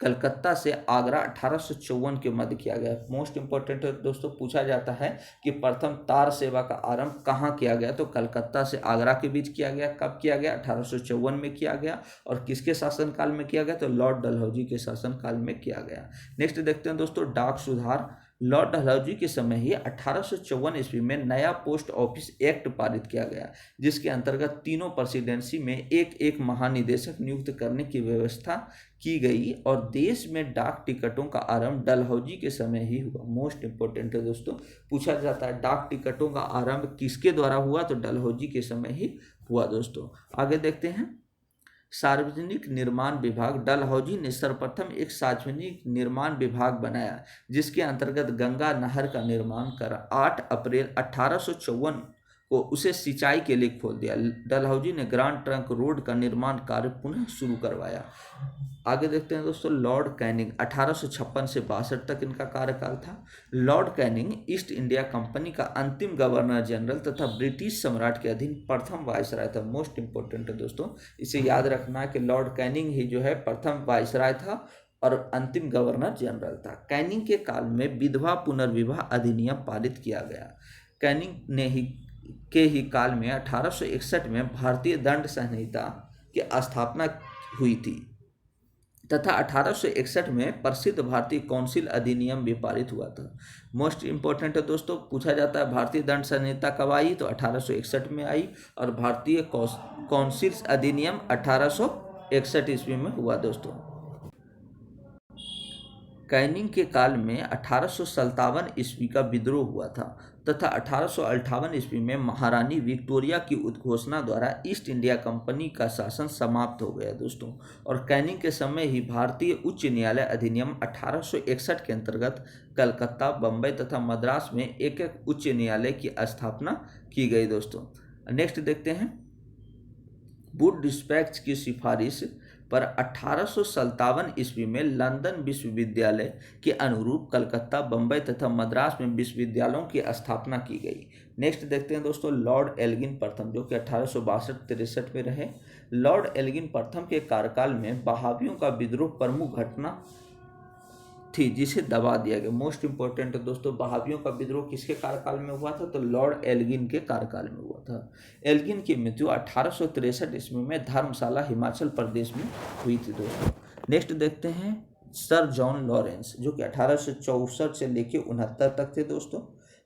[SPEAKER 1] कलकत्ता से आगरा 1854 के मध्य किया गया। मोस्ट इंपॉर्टेंट दोस्तों पूछा जाता है कि प्रथम तार सेवा का आरंभ कहाँ किया गया, तो कलकत्ता से आगरा के बीच किया गया। कब किया गया, 1854 में किया गया। और किसके शासनकाल में किया गया, तो लॉर्ड डलहौजी के शासनकाल में किया गया। नेक्स्ट देखते हैं दोस्तों डाक सुधार। लॉर्ड डलहौजी के समय ही 1854 ईस्वी में नया पोस्ट ऑफिस एक्ट पारित किया गया, जिसके अंतर्गत तीनों प्रेसिडेंसी में एक एक महानिदेशक नियुक्त करने की व्यवस्था की गई और देश में डाक टिकटों का आरंभ डलहौजी के समय ही हुआ। मोस्ट इंपॉर्टेंट है दोस्तों, पूछा जाता है डाक टिकटों का आरंभ किसके द्वारा हुआ, तो डलहौजी के समय ही हुआ दोस्तों। आगे देखते हैं सार्वजनिक निर्माण विभाग। डलहौजी ने सर्वप्रथम एक सार्वजनिक निर्माण विभाग बनाया, जिसके अंतर्गत गंगा नहर का निर्माण कर 8 अप्रैल 1854 को उसे सिंचाई के लिए खोल दिया। डलहौजी ने ग्रांड ट्रंक रोड का निर्माण कार्य पुनः शुरू करवाया। आगे देखते हैं दोस्तों लॉर्ड कैनिंग। 1856 से 62 तक इनका कार्यकाल था। Lord Canning east India company का अंतिम गवर्नर जनरल तथा ब्रिटिश सम्राट के अधीन प्रथम वायसराय था। मोस्ट इंपॉर्टेंट है दोस्तों, इसे याद रखना है कि लॉर्ड कैनिंग ही जो है प्रथम वायसराय था और अंतिम गवर्नर जनरल था। कैनिंग के काल में विधवा पुनर्विवाह अधिनियम पारित किया गया। कैनिंग ने ही काल में 1861 में भारतीय दंड संहिता की स्थापना हुई थी तथा 1861 में प्रसिद्ध भारतीय काउंसिल अधिनियम भी पारित हुआ था। मोस्ट इंपॉर्टेंट है दोस्तों, पूछा जाता है भारतीय दंड संहिता कब आई, तो 1861 में आई और भारतीय काउंसिल अधिनियम 1861 ईस्वी में हुआ दोस्तों। कैनिंग के काल में 1857 ईस्वी का विद्रोह हुआ था तथा 1858 ईस्वी में महारानी विक्टोरिया की उद्घोषणा द्वारा ईस्ट इंडिया कंपनी का शासन समाप्त हो गया दोस्तों। और कैनिंग के समय ही भारतीय उच्च न्यायालय अधिनियम 1861 के अंतर्गत कलकत्ता, बम्बई तथा मद्रास में एक एक उच्च न्यायालय की स्थापना की गई दोस्तों। नेक्स्ट देखते हैं वुड डिस्पैच की सिफारिश पर 1857 ईस्वी में लंदन विश्वविद्यालय के अनुरूप कलकत्ता, बम्बई तथा मद्रास में विश्वविद्यालयों की स्थापना की गई। नेक्स्ट देखते हैं दोस्तों लॉर्ड एल्गिन प्रथम, जो कि 1862-63 में रहे। लॉर्ड एल्गिन प्रथम के कार्यकाल में बहावियों का विद्रोह प्रमुख घटना थी जिसे दबा दिया गया। मोस्ट इंपॉर्टेंट है दोस्तों, बहावियों का विद्रोह किसके कार्यकाल में हुआ था, तो लॉर्ड एल्गिन के कार्यकाल में हुआ था। एल्गिन की मृत्यु 1863 ईस्वी में धर्मशाला हिमाचल प्रदेश में हुई थी दोस्तों। नेक्स्ट देखते हैं सर जॉन लॉरेंस, जो कि 1864 से लेकर 69 तक थे दोस्तों।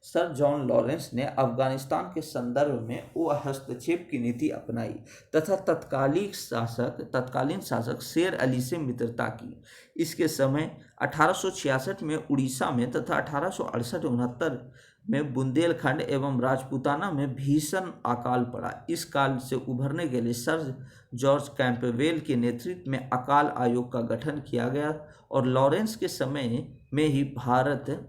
[SPEAKER 1] सर जॉन लॉरेंस ने अफगानिस्तान के संदर्भ में हस्तक्षेप की नीति अपनाई तथा तत्कालीन शासक शेर अली से मित्रता की। इसके समय 1866 में उड़ीसा में तथा 1868-69 में बुंदेलखंड एवं राजपूताना में भीषण अकाल पड़ा। इस काल से उभरने के लिए सर जॉर्ज कैंपबेल के नेतृत्व में अकाल आयोग का गठन किया गया और लॉरेंस के समय में ही भारत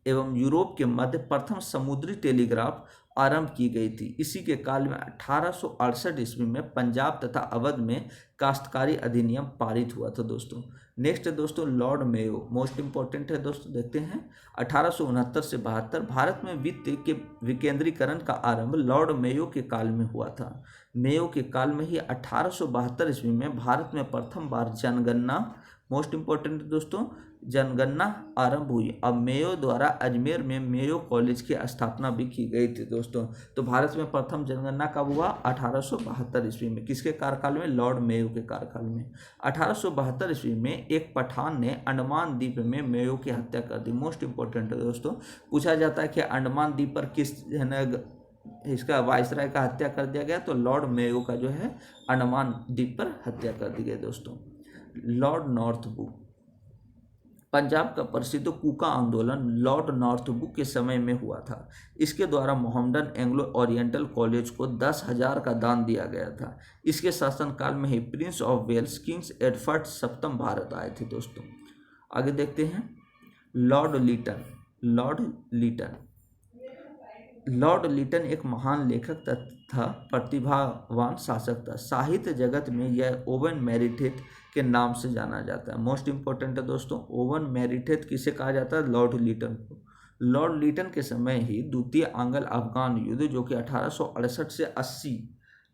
[SPEAKER 1] एवं यूरोप के मध्य प्रथम समुद्री टेलीग्राफ आरंभ की गई थी। इसी के काल में 1868 ईस्वी में पंजाब तथा अवध में काश्तकारी अधिनियम पारित हुआ था दोस्तों। नेक्स्ट दोस्तों लॉर्ड मेयो, मोस्ट इंपॉर्टेंट है दोस्तों, देखते हैं 1869 से 72 भारत में वित्त के विकेंद्रीकरण का आरंभ लॉर्ड मेयो के काल में हुआ था। मेयो के काल में ही 1872 ईस्वी में भारत में प्रथम बार जनगणना, मोस्ट इंपॉर्टेंट दोस्तों, जनगणना आरंभ हुई। अब मेयो द्वारा अजमेर में मेयो कॉलेज की स्थापना भी की गई थी दोस्तों। तो भारत में प्रथम जनगणना कब हुआ, 1872 ईस्वी में। किसके कार्यकाल में, लॉर्ड मेयो के कार्यकाल में। 1872 ईस्वी में एक पठान ने अंडमान द्वीप में मेयो की हत्या कर दी। मोस्ट इंपॉर्टेंट है दोस्तों, पूछा जाता है कि अंडमान द्वीप पर किस इसका वायसराय का हत्या कर दिया गया, तो लॉर्ड मेयो का जो है अंडमान द्वीप पर हत्या कर दी गई दोस्तों। लॉर्ड नॉर्थब्रुक पंजाब का प्रसिद्ध कूका आंदोलन लॉर्ड नॉर्थब्रुक के समय में हुआ था। इसके द्वारा मोहम्मडन एंग्लो ओरिएंटल कॉलेज को 10,000 का दान दिया गया था। इसके शासनकाल में ही prince of Wales kings Edward सप्तम भारत आए थे दोस्तों। आगे देखते हैं लॉर्ड लीटन। लॉर्ड लीटन एक महान लेखक तथा प्रतिभावान शासक था। साहित्य जगत में यह ओवन मेरिटेथ के नाम से जाना जाता है। मोस्ट इंपॉर्टेंट है दोस्तों, ओवन मेरिटेथ किसे कहा जाता है? लॉर्ड लीटन को। लॉर्ड लीटन के समय ही द्वितीय आंग्ल अफगान युद्ध जो कि 1868 से 80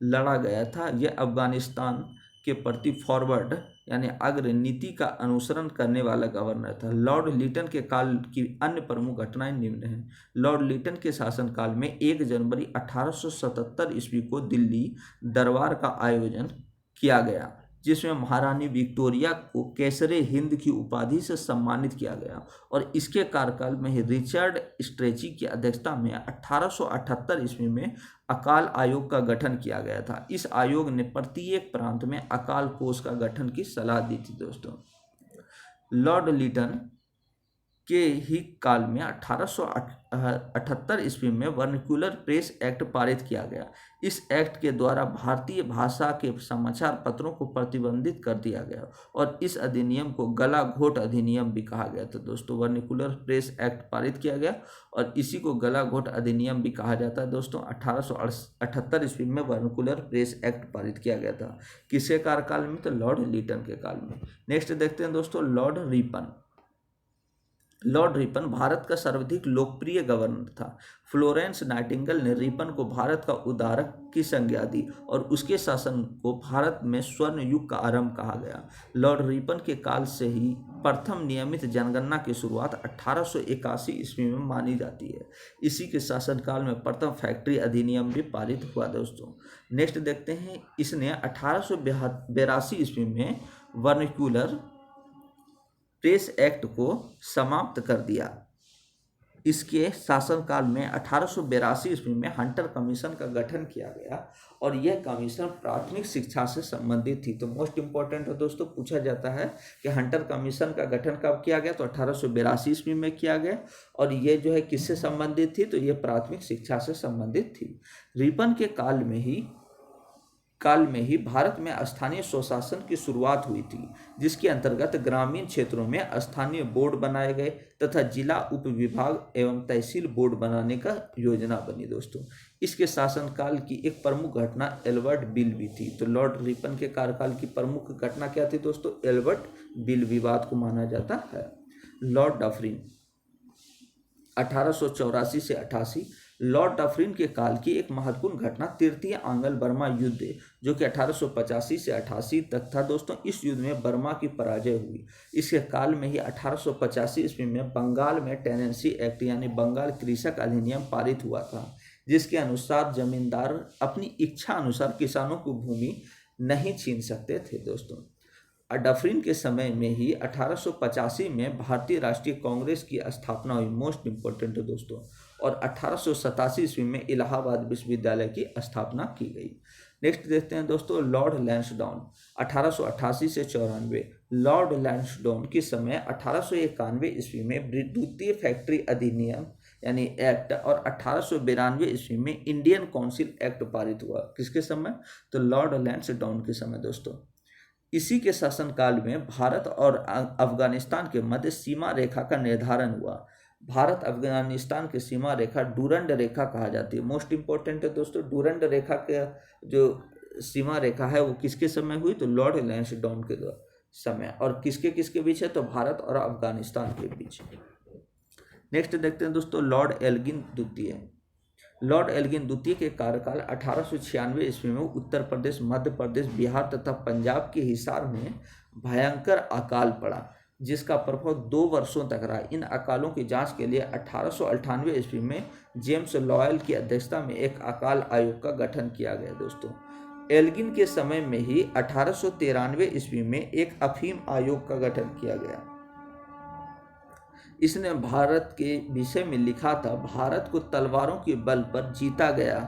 [SPEAKER 1] लड़ा गया था, यह अफगानिस्तान के प्रति फॉरवर्ड यानी अग्र नीति का अनुसरण करने वाला गवर्नर था। लॉर्ड लीटन के काल की अन्य प्रमुख घटनाएं निम्न हैं। लॉर्ड लीटन के शासनकाल में 1 जनवरी 1877 ईस्वी को दिल्ली दरबार का आयोजन किया गया, जिसमें महारानी विक्टोरिया को केसरे हिंद की उपाधि से सम्मानित किया गया और इसके कार्यकाल में ही रिचर्ड स्ट्रेची की अध्यक्षता में 1878 ईस्वी में अकाल आयोग का गठन किया गया था। इस आयोग ने प्रत्येक प्रांत में अकाल कोष का गठन की सलाह दी थी दोस्तों। लॉर्ड लीटन के ही काल में 1878 ईस्वी में वर्नाक्युलर प्रेस एक्ट पारित किया गया। इस एक्ट के द्वारा भारतीय भाषा के समाचार पत्रों को प्रतिबंधित कर दिया गया और इस अधिनियम को गला घोट अधिनियम भी कहा गया था दोस्तों। वर्नाक्युलर प्रेस एक्ट पारित किया गया और इसी को गला घोट अधिनियम भी कहा जाता है दोस्तों। 1878 ईस्वी में वर्नाक्युलर प्रेस एक्ट पारित किया गया था। किसके कार्यकाल में? तो लॉर्ड लीटन के काल में। नेक्स्ट देखते हैं दोस्तों Lord Ripon. Lord Ripon Bharat का सर्वाधिक लोकप्रिय गवर्नर था। फ्लोरेंस नाइटिंगेल ने रिपन को भारत का उद्धारक की संज्ञा दी और उसके शासन को भारत में स्वर्ण युग का आरंभ कहा गया। लॉर्ड रिपन के काल से ही प्रथम नियमित जनगणना की शुरुआत 1881 ईस्वी में मानी जाती है। इसी के शासनकाल में प्रथम फैक्ट्री अधिनियम भी पारित हुआ दोस्तों। नेक्स्ट देखते हैं, इसने 1882 ईस्वी में वर्नाक्युलर प्रेस एक्ट को समाप्त कर दिया। इसके शासनकाल में 1882 ईस्वी में हंटर कमीशन का गठन किया गया और यह कमीशन प्राथमिक शिक्षा से संबंधित थी। तो मोस्ट इंपॉर्टेंट है दोस्तों, पूछा जाता है कि हंटर कमीशन का गठन कब किया गया? तो 1882 ईस्वी में किया गया और ये जो है किससे संबंधित थी? तो ये प्राथमिक शिक्षा से संबंधित थी। रिपन के काल में ही भारत में स्थानीय स्वशासन की शुरुआत हुई थी, जिसके अंतर्गत ग्रामीण क्षेत्रों में स्थानीय बोर्ड बनाए गए तथा जिला उप विभाग एवं तहसील बोर्ड बनाने का योजना बनी दोस्तों। इसके शासनकाल की एक प्रमुख घटना एल्बर्ट बिल भी थी। तो लॉर्ड रिपन के कार्यकाल की प्रमुख घटना क्या थी दोस्तों? एल्बर्ट बिल विवाद को माना जाता है। लॉर्ड डफरिन 1884 से 88। लॉर्ड डफरिन के काल की एक महत्वपूर्ण घटना तृतीय आंग्ल बर्मा युद्ध जो कि 1885 से 88 तक था दोस्तों। इस युद्ध में बर्मा की पराजय हुई। इसके काल में ही 1885 ईस्वी में बंगाल में टेनेंसी एक्ट यानी बंगाल कृषक अधिनियम पारित हुआ था, जिसके अनुसार जमींदार अपनी इच्छा अनुसार किसानों को भूमि नहीं छीन सकते थे दोस्तों। डफरिन के समय में ही 1885 में भारतीय राष्ट्रीय कांग्रेस की स्थापना हुई। मोस्ट इंपॉर्टेंट है दोस्तों। और 1887 ईस्वी में इलाहाबाद विश्वविद्यालय की स्थापना की गई। नेक्स्ट देखते हैं दोस्तों लॉर्ड लैंसडाउन 1888 से 94। लॉर्ड लैंसडाउन के समय 1891 ईस्वी में द्वितीय फैक्ट्री अधिनियम यानी एक्ट और 1892 ईस्वी में इंडियन काउंसिल एक्ट पारित हुआ। किसके समय? तो लॉर्ड लैंसडाउन के समय दोस्तों। इसी के शासनकाल में भारत और अफगानिस्तान के मध्य सीमा रेखा का निर्धारण हुआ। भारत अफगानिस्तान की सीमा रेखा डूरंड रेखा कहा जाती है। मोस्ट इंपॉर्टेंट है दोस्तों, डूरंड रेखा के जो सीमा रेखा है वो किसके समय हुई? तो लॉर्ड लैंसडाउन के समय। और किसके किसके बीच है? तो भारत और अफगानिस्तान के बीच। नेक्स्ट देखते हैं दोस्तों लॉर्ड एल्गिन द्वितीय। लॉर्ड एल्गिन द्वितीय के कार्यकाल 1896 ईस्वी में उत्तर प्रदेश, मध्य प्रदेश, बिहार तथा पंजाब के हिसार में भयंकर अकाल पड़ा, जिसका प्रभाव 2 वर्षों तक रहा। इन अकालों की जांच के लिए 1898 ईस्वी में जेम्स लॉयल की अध्यक्षता में एक अकाल आयोग का गठन किया गया दोस्तों। एल्गिन के समय में ही 1893 ईस्वी में एक अफीम आयोग का गठन किया गया। इसने भारत के विषय में लिखा था, भारत को तलवारों के बल पर जीता गया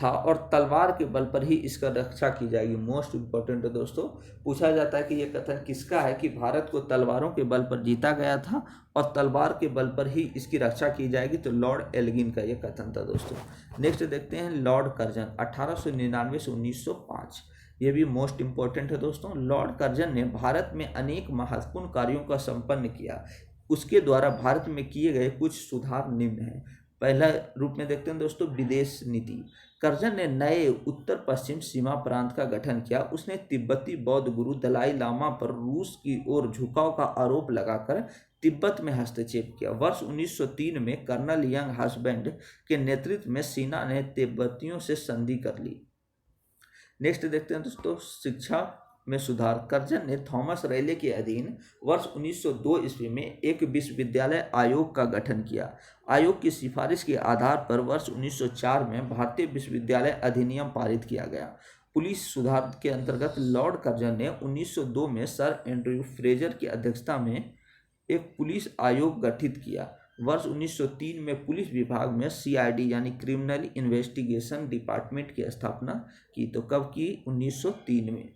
[SPEAKER 1] था और तलवार के बल पर ही इसका रक्षा की जाएगी। मोस्ट इम्पोर्टेंट है दोस्तों, पूछा जाता है कि ये कथन किसका है कि भारत को तलवारों के बल पर जीता गया था और तलवार के बल पर ही इसकी रक्षा की जाएगी, तो लॉर्ड एल्गिन का ये कथन था दोस्तों। नेक्स्ट देखते हैं लॉर्ड कर्जन 1899 से 1905, ये भी मोस्ट इम्पोर्टेंट है दोस्तों। लॉर्ड कर्जन ने भारत में अनेक महत्वपूर्ण कार्यों का संपन्न किया। उसके द्वारा भारत में किए गए कुछ सुधार निम्न हैं। पहला रूप में देखते हैं दोस्तों विदेश नीति। कर्जन ने नए उत्तर पश्चिम सीमा प्रांत का गठन किया। उसने तिब्बती बौद्ध गुरु दलाई लामा पर रूस की ओर झुकाव का आरोप लगाकर तिब्बत में हस्तक्षेप किया। वर्ष 1903 में कर्नल यंग हस्बैंड के नेतृत्व में सेना ने तिब्बतियों से संधि कर ली। नेक्स्ट देखते हैं दोस्तों शिक्षा में सुधार। कर्जन ने थॉमस रेले के अधीन वर्ष 1902 ईस्वी में एक विश्वविद्यालय आयोग का गठन किया। आयोग की सिफारिश के आधार पर वर्ष 1904 में भारतीय विश्वविद्यालय अधिनियम पारित किया गया। पुलिस सुधार के अंतर्गत लॉर्ड कर्जन ने 1902 में सर एंड्रयू फ्रेजर की अध्यक्षता में एक पुलिस आयोग गठित किया। वर्ष 1903 में पुलिस विभाग में CID यानी क्रिमिनल इन्वेस्टिगेशन डिपार्टमेंट की स्थापना की। तो कब की? 1903 में।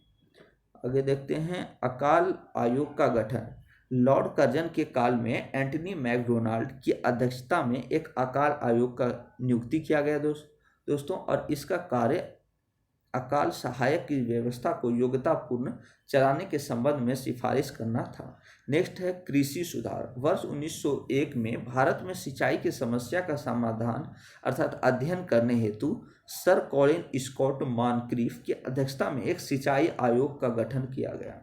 [SPEAKER 1] आगे देखते हैं अकाल आयोग का गठन। लॉर्ड कर्जन के काल में एंटनी मैकडोनाल्ड की अध्यक्षता में एक अकाल आयोग का नियुक्ति किया गया दोस्तों, और इसका कार्य अकाल सहायक की व्यवस्था को योग्यतापूर्ण चलाने के संबंध में सिफारिश करना था। नेक्स्ट है कृषि सुधार। वर्ष 1901 में भारत में सिंचाई की समस्या का समाधान अर्थात अध्ययन करने हेतु सर कॉलिन स्कॉट मॉनक्रीफ की अध्यक्षता में एक सिंचाई आयोग का गठन किया गया।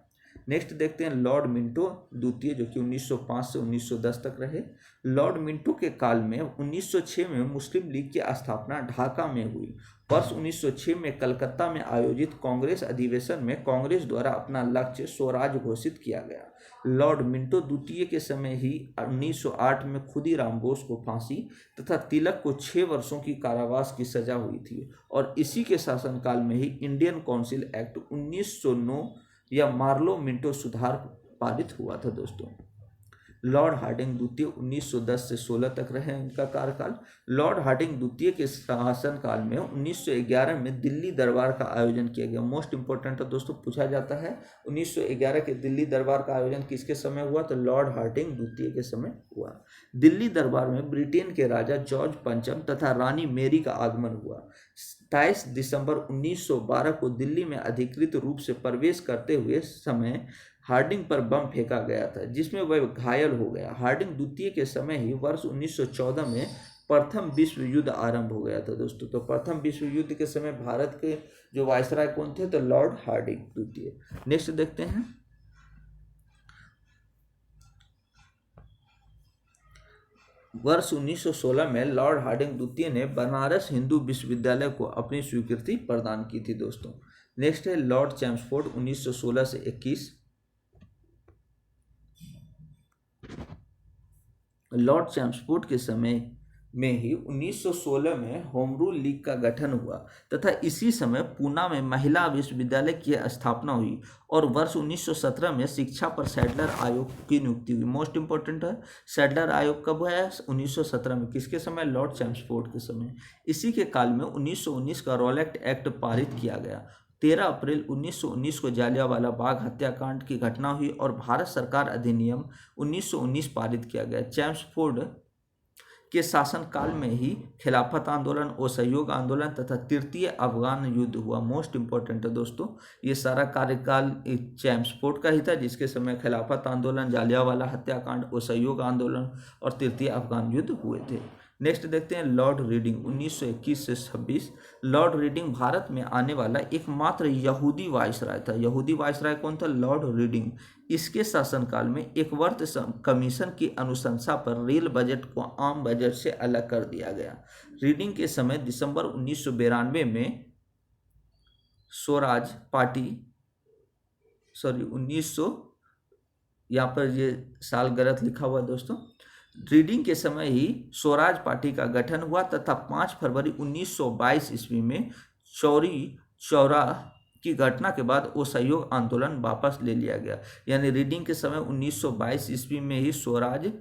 [SPEAKER 1] नेक्स्ट देखते हैं लॉर्ड मिंटो द्वितीय, जो कि 1905 से 1910 तक रहे। लॉर्ड मिंटो के काल में 1906 में मुस्लिम लीग की स्थापना ढाका में हुई। वर्ष 1906 में कलकत्ता में आयोजित कांग्रेस अधिवेशन में कांग्रेस द्वारा अपना लक्ष्य स्वराज घोषित किया गया। लॉर्ड मिंटो द्वितीय के समय ही 1908 में खुदीराम बोस को फांसी तथा तिलक को 6 वर्षों की कारावास की सजा हुई थी, और इसी के शासनकाल में ही इंडियन काउंसिल एक्ट 1909 या मार्लो मिंटो सुधार पारित हुआ था दोस्तों। लॉर्ड हार्डिंग द्वितीय 1910 से 16 तक रहे इनका कार्यकाल। लॉर्ड हार्डिंग द्वितीय के शासनकाल में 1911 में दिल्ली दरबार का आयोजन किया गया। मोस्ट इंपॉर्टेंट है दोस्तों, पूछा जाता है 1911 के दिल्ली दरबार का आयोजन किसके समय हुआ? तो लॉर्ड हार्डिंग द्वितीय के समय हुआ। दिल्ली दरबार में ब्रिटेन के राजा जॉर्ज पंचम तथा रानी मेरी का आगमन हुआ। 27 दिसंबर 1912 को दिल्ली में अधिकृत रूप से प्रवेश करते हुए समय हार्डिंग पर बम फेंका गया था, जिसमें वह घायल हो गया। हार्डिंग द्वितीय के समय ही वर्ष 1914 में प्रथम विश्व युद्ध आरंभ हो गया था दोस्तों। तो प्रथम विश्व युद्ध के समय भारत के जो वायसराय कौन थे? तो लॉर्ड हार्डिंग द्वितीय। नेक्स्ट देखते हैं वर्ष 1916 में लॉर्ड हार्डिंग द्वितीय ने बनारस हिंदू विश्वविद्यालय को अपनी स्वीकृति प्रदान की थी दोस्तों। नेक्स्ट है लॉर्ड चैम्सफोर्ड 1916 से 21। लॉर्ड चैम्सफोर्ड के समय में ही 1916 में होम रूल लीग का गठन हुआ तथा इसी समय पूना में महिला विश्वविद्यालय की स्थापना हुई, और वर्ष 1917 में शिक्षा पर सैडलर आयोग की नियुक्ति हुई। मोस्ट इंपॉर्टेंट है, सैडलर आयोग कब है? 1917 में। किसके समय? लॉर्ड चैम्सफोर्ड के समय। इसी के काल में 1919 का रॉलेट एक्ट पारित किया गया। 13 अप्रैल 1919 को जालियांवाला बाग हत्याकांड की घटना हुई और भारत सरकार अधिनियम 1919 पारित किया गया। चैम्सफोर्ड के शासनकाल में ही खिलाफत आंदोलन, असहयोग आंदोलन तथा तृतीय अफगान युद्ध हुआ। मोस्ट इंपॉर्टेंट है दोस्तों, ये सारा कार्यकाल चैम्सफोर्ड का ही था, जिसके समय खिलाफत आंदोलन, जालियांवाला हत्याकांड, असहयोग आंदोलन और तृतीय अफगान युद्ध हुए थे। नेक्स्ट देखते हैं लॉर्ड रीडिंग 1921 से 26। लॉर्ड रीडिंग भारत में आने वाला एकमात्र यहूदी वायसराय था। यहूदी वायसराय कौन था? Lord reading. इसके शासनकाल में एक वर्त कमीशन की अनुशंसा पर रेल बजट को आम बजट से अलग कर दिया गया। रीडिंग के समय दिसंबर 1992 में स्वराज पार्टी 1900 यहाँ पर ये साल गलत लिखा हुआ दोस्तों। रीडिंग के समय ही स्वराज पार्टी का गठन हुआ तथा 5 फरवरी 1922 ईस्वी में चौरी चौरा की घटना के बाद असहयोग आंदोलन वापस ले लिया गया। यानी रीडिंग के समय 1922 ईस्वी में ही स्वराज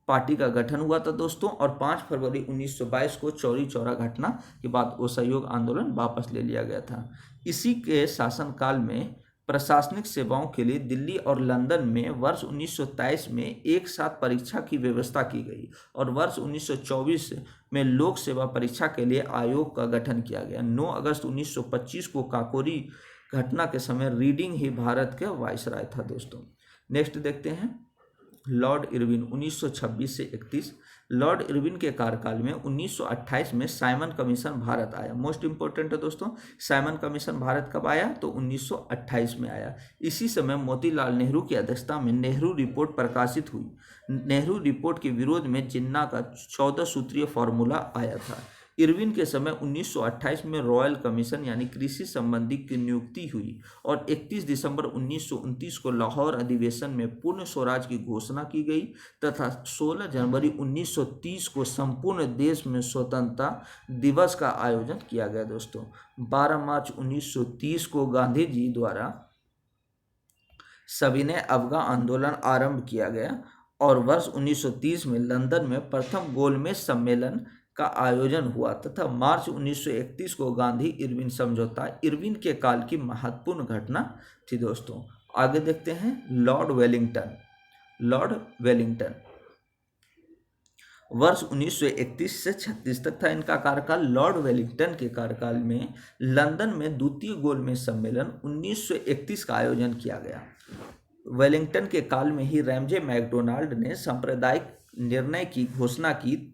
[SPEAKER 1] पार्टी का गठन हुआ था दोस्तों, और 5 फरवरी 1922 को चौरी चौरा घटना के बाद असहयोग आंदोलन वापस ले लिया गया था। इसी के शासनकाल में प्रशासनिक सेवाओं के लिए दिल्ली और लंदन में वर्ष 1923 में एक साथ परीक्षा की व्यवस्था की गई, और वर्ष 1924 में लोक सेवा परीक्षा के लिए आयोग का गठन किया गया। 9 अगस्त 1925 को काकोरी घटना के समय रीडिंग ही भारत के वायसराय था दोस्तों। नेक्स्ट देखते हैं लॉर्ड इरविन 1926 से 31। लॉर्ड इरविन के कार्यकाल में 1928 में साइमन कमीशन भारत आया। मोस्ट इंपॉर्टेंट है दोस्तों, साइमन कमीशन भारत कब आया? तो 1928 में आया। इसी समय मोतीलाल नेहरू की अध्यक्षता में नेहरू रिपोर्ट प्रकाशित हुई। नेहरू रिपोर्ट के विरोध में जिन्ना का 14 सूत्रीय फॉर्मूला आया था। इरविन के समय 1928 में रॉयल कमीशन यानी कृषि संबंधी की नियुक्ति हुई, और 31 दिसंबर 1929 को लाहौर अधिवेशन में पूर्ण स्वराज की घोषणा की गई, तथा 16 जनवरी 1930 को संपूर्ण देश में स्वतंत्रता दिवस का आयोजन किया गया दोस्तों। 12 मार्च 1930 को गांधी जी द्वारा सविनय अवज्ञा आंदोलन आरंभ किया गया, और वर्ष 1930 में लंदन में प्रथम गोलमेज सम्मेलन का आयोजन हुआ, तथा मार्च 1931 को गांधी इरविन समझौता इरविन के काल की महत्वपूर्ण घटना थी दोस्तों। आगे देखते हैं लॉर्ड वेलिंगटन। लॉर्ड वेलिंगटन वर्ष 1931 से 36 तक था इनका कार्यकाल। लॉर्ड वेलिंगटन के कार्यकाल में लंदन में द्वितीय गोलमेज सम्मेलन 1931 का आयोजन किया गया। वेलिंगटन के काल में ही रैमजे मैकडोनाल्ड ने सांप्रदायिक निर्णय की घोषणा की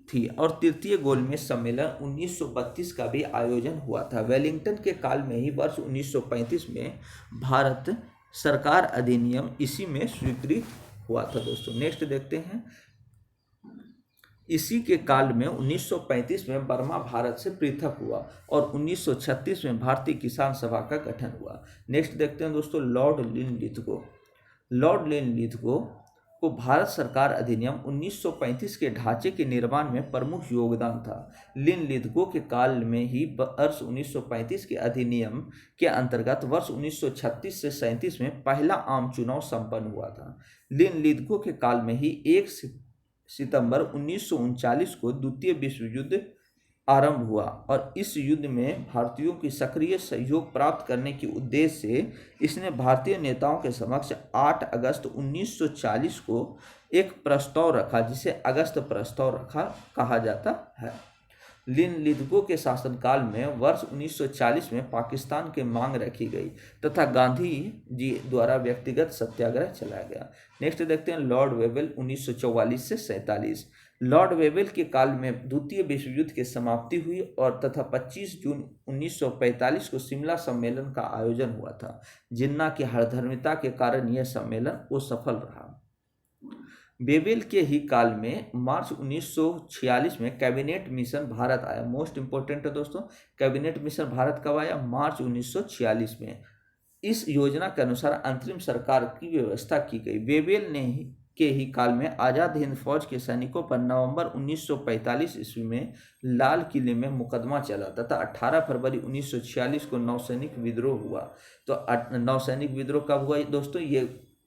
[SPEAKER 1] थी, और तृतीय गोलमेज सम्मेलन 1932 का भी आयोजन हुआ था। वेलिंगटन के काल में ही वर्ष 1935 में भारत सरकार अधिनियम इसी में स्वीकृत हुआ था दोस्तों। नेक्स्ट देखते हैं, इसी के काल में 1935 में बर्मा भारत से पृथक हुआ, और 1936 में भारतीय किसान सभा का गठन हुआ। नेक्स्ट देखते हैं दोस्तों लॉर्ड लिनलिथगो। लॉर्ड लिनलिथगो को भारत सरकार अधिनियम 1935 के ढांचे के निर्माण में प्रमुख योगदान था। लिनलिथगो के काल में ही वर्ष 1935 के अधिनियम के अंतर्गत वर्ष 1936 से 37 में पहला आम चुनाव संपन्न हुआ था। लिनलिथगो के काल में ही 1 सितंबर 1939 को द्वितीय विश्व युद्ध आरंभ हुआ, और इस युद्ध में भारतीयों की सक्रिय सहयोग प्राप्त करने के उद्देश्य से इसने भारतीय नेताओं के समक्ष 8 अगस्त 1940 को एक प्रस्ताव रखा, जिसे अगस्त प्रस्ताव रखा कहा जाता है। लिनलिथगो के शासनकाल में वर्ष 1940 में पाकिस्तान की मांग रखी गई, तथा गांधी जी द्वारा व्यक्तिगत सत्याग्रह चलाया गया। नेक्स्ट देखते हैं लॉर्ड वेवेल 1944 से 47। लॉर्ड वेवेल के काल में द्वितीय विश्व युद्ध की समाप्ति हुई, और तथा 25 जून 1945 को शिमला सम्मेलन का आयोजन हुआ था। जिन्ना की हरधर्मिता के कारण यह सम्मेलन असफल रहा। वेवेल के ही काल में मार्च 1946 में कैबिनेट मिशन भारत आया। मोस्ट इंपोर्टेंट है दोस्तों, कैबिनेट मिशन भारत कब आया? मार्च 1946 में। इस योजना के अनुसार अंतरिम सरकार की व्यवस्था की गई। वेवेल ने के ही काल में आज़ाद हिंद फौज के सैनिकों पर नवंबर 1945 ईस्वी में लाल किले में मुकदमा चला, तथा 18 फरवरी 1946 को नौसैनिक विद्रोह हुआ। तो नौसैनिक विद्रोह कब हुआ दोस्तों? ये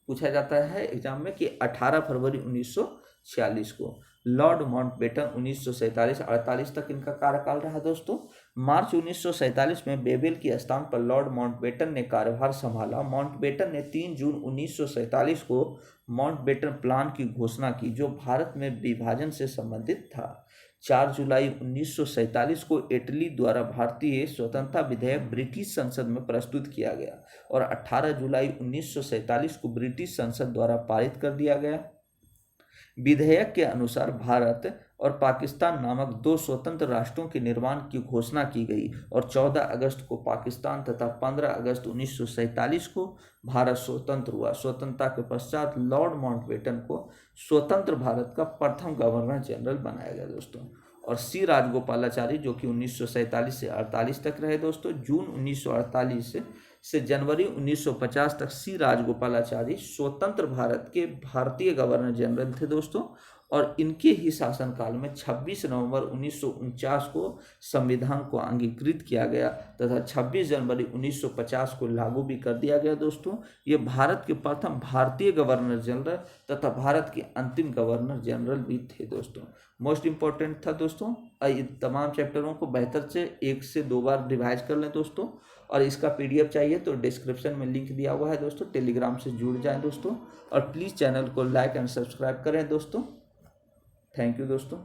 [SPEAKER 1] पूछा जाता है एग्जाम में कि 18 फरवरी 1946 को। लॉर्ड माउंटबेटन 1947-48 तक इनका कार्यकाल रहा दोस्तों। मार्च 1947 में वेवेल के स्थान पर लॉर्ड माउंटबेटन ने कार्यभार संभाला। माउंटबेटन ने 3 जून 1947 को माउंटबेटन प्लान की घोषणा की, जो भारत में विभाजन से संबंधित था। 4 जुलाई 1947 को इटली द्वारा भारतीय स्वतंत्रता विधेयक ब्रिटिश संसद में प्रस्तुत किया गया, और 18 जुलाई 1947 को ब्रिटिश संसद द्वारा पारित कर दिया गया। विधेयक के अनुसार भारत और पाकिस्तान नामक 2 स्वतंत्र राष्ट्रों के निर्माण की घोषणा की गई, और 14 अगस्त को पाकिस्तान तथा 15 अगस्त 1947 को भारत स्वतंत्र हुआ। स्वतंत्रता के पश्चात लॉर्ड माउंटबेटन को स्वतंत्र भारत का प्रथम गवर्नर जनरल बनाया गया दोस्तों। और सी राजगोपालाचारी जो कि 1947 से 48 तक रहे दोस्तों। जून 1948 से जनवरी 1950 तक सी राजगोपालाचारी स्वतंत्र भारत के भारतीय गवर्नर जनरल थे दोस्तों। और इनके ही शासनकाल में 26 नवंबर 1949 को संविधान को अंगीकृत किया गया तथा 26 जनवरी 1950 को लागू भी कर दिया गया। दोस्तों, ये भारत के प्रथम भारतीय गवर्नर जनरल तथा भारत के अंतिम गवर्नर जनरल भी थे। दोस्तों, मोस्ट इंपॉर्टेंट था दोस्तों। इन तमाम चैप्टरों को बेहतर से 1 से 2 बार रिवाइज कर लें दोस्तों। और इसका PDF चाहिए तो डिस्क्रिप्शन में लिंक दिया हुआ है दोस्तों, टेलीग्राम से जुड़ जाएं दोस्तों। और प्लीज़ चैनल को लाइक एंड सब्सक्राइब करें दोस्तों। थैंक यू दोस्तों।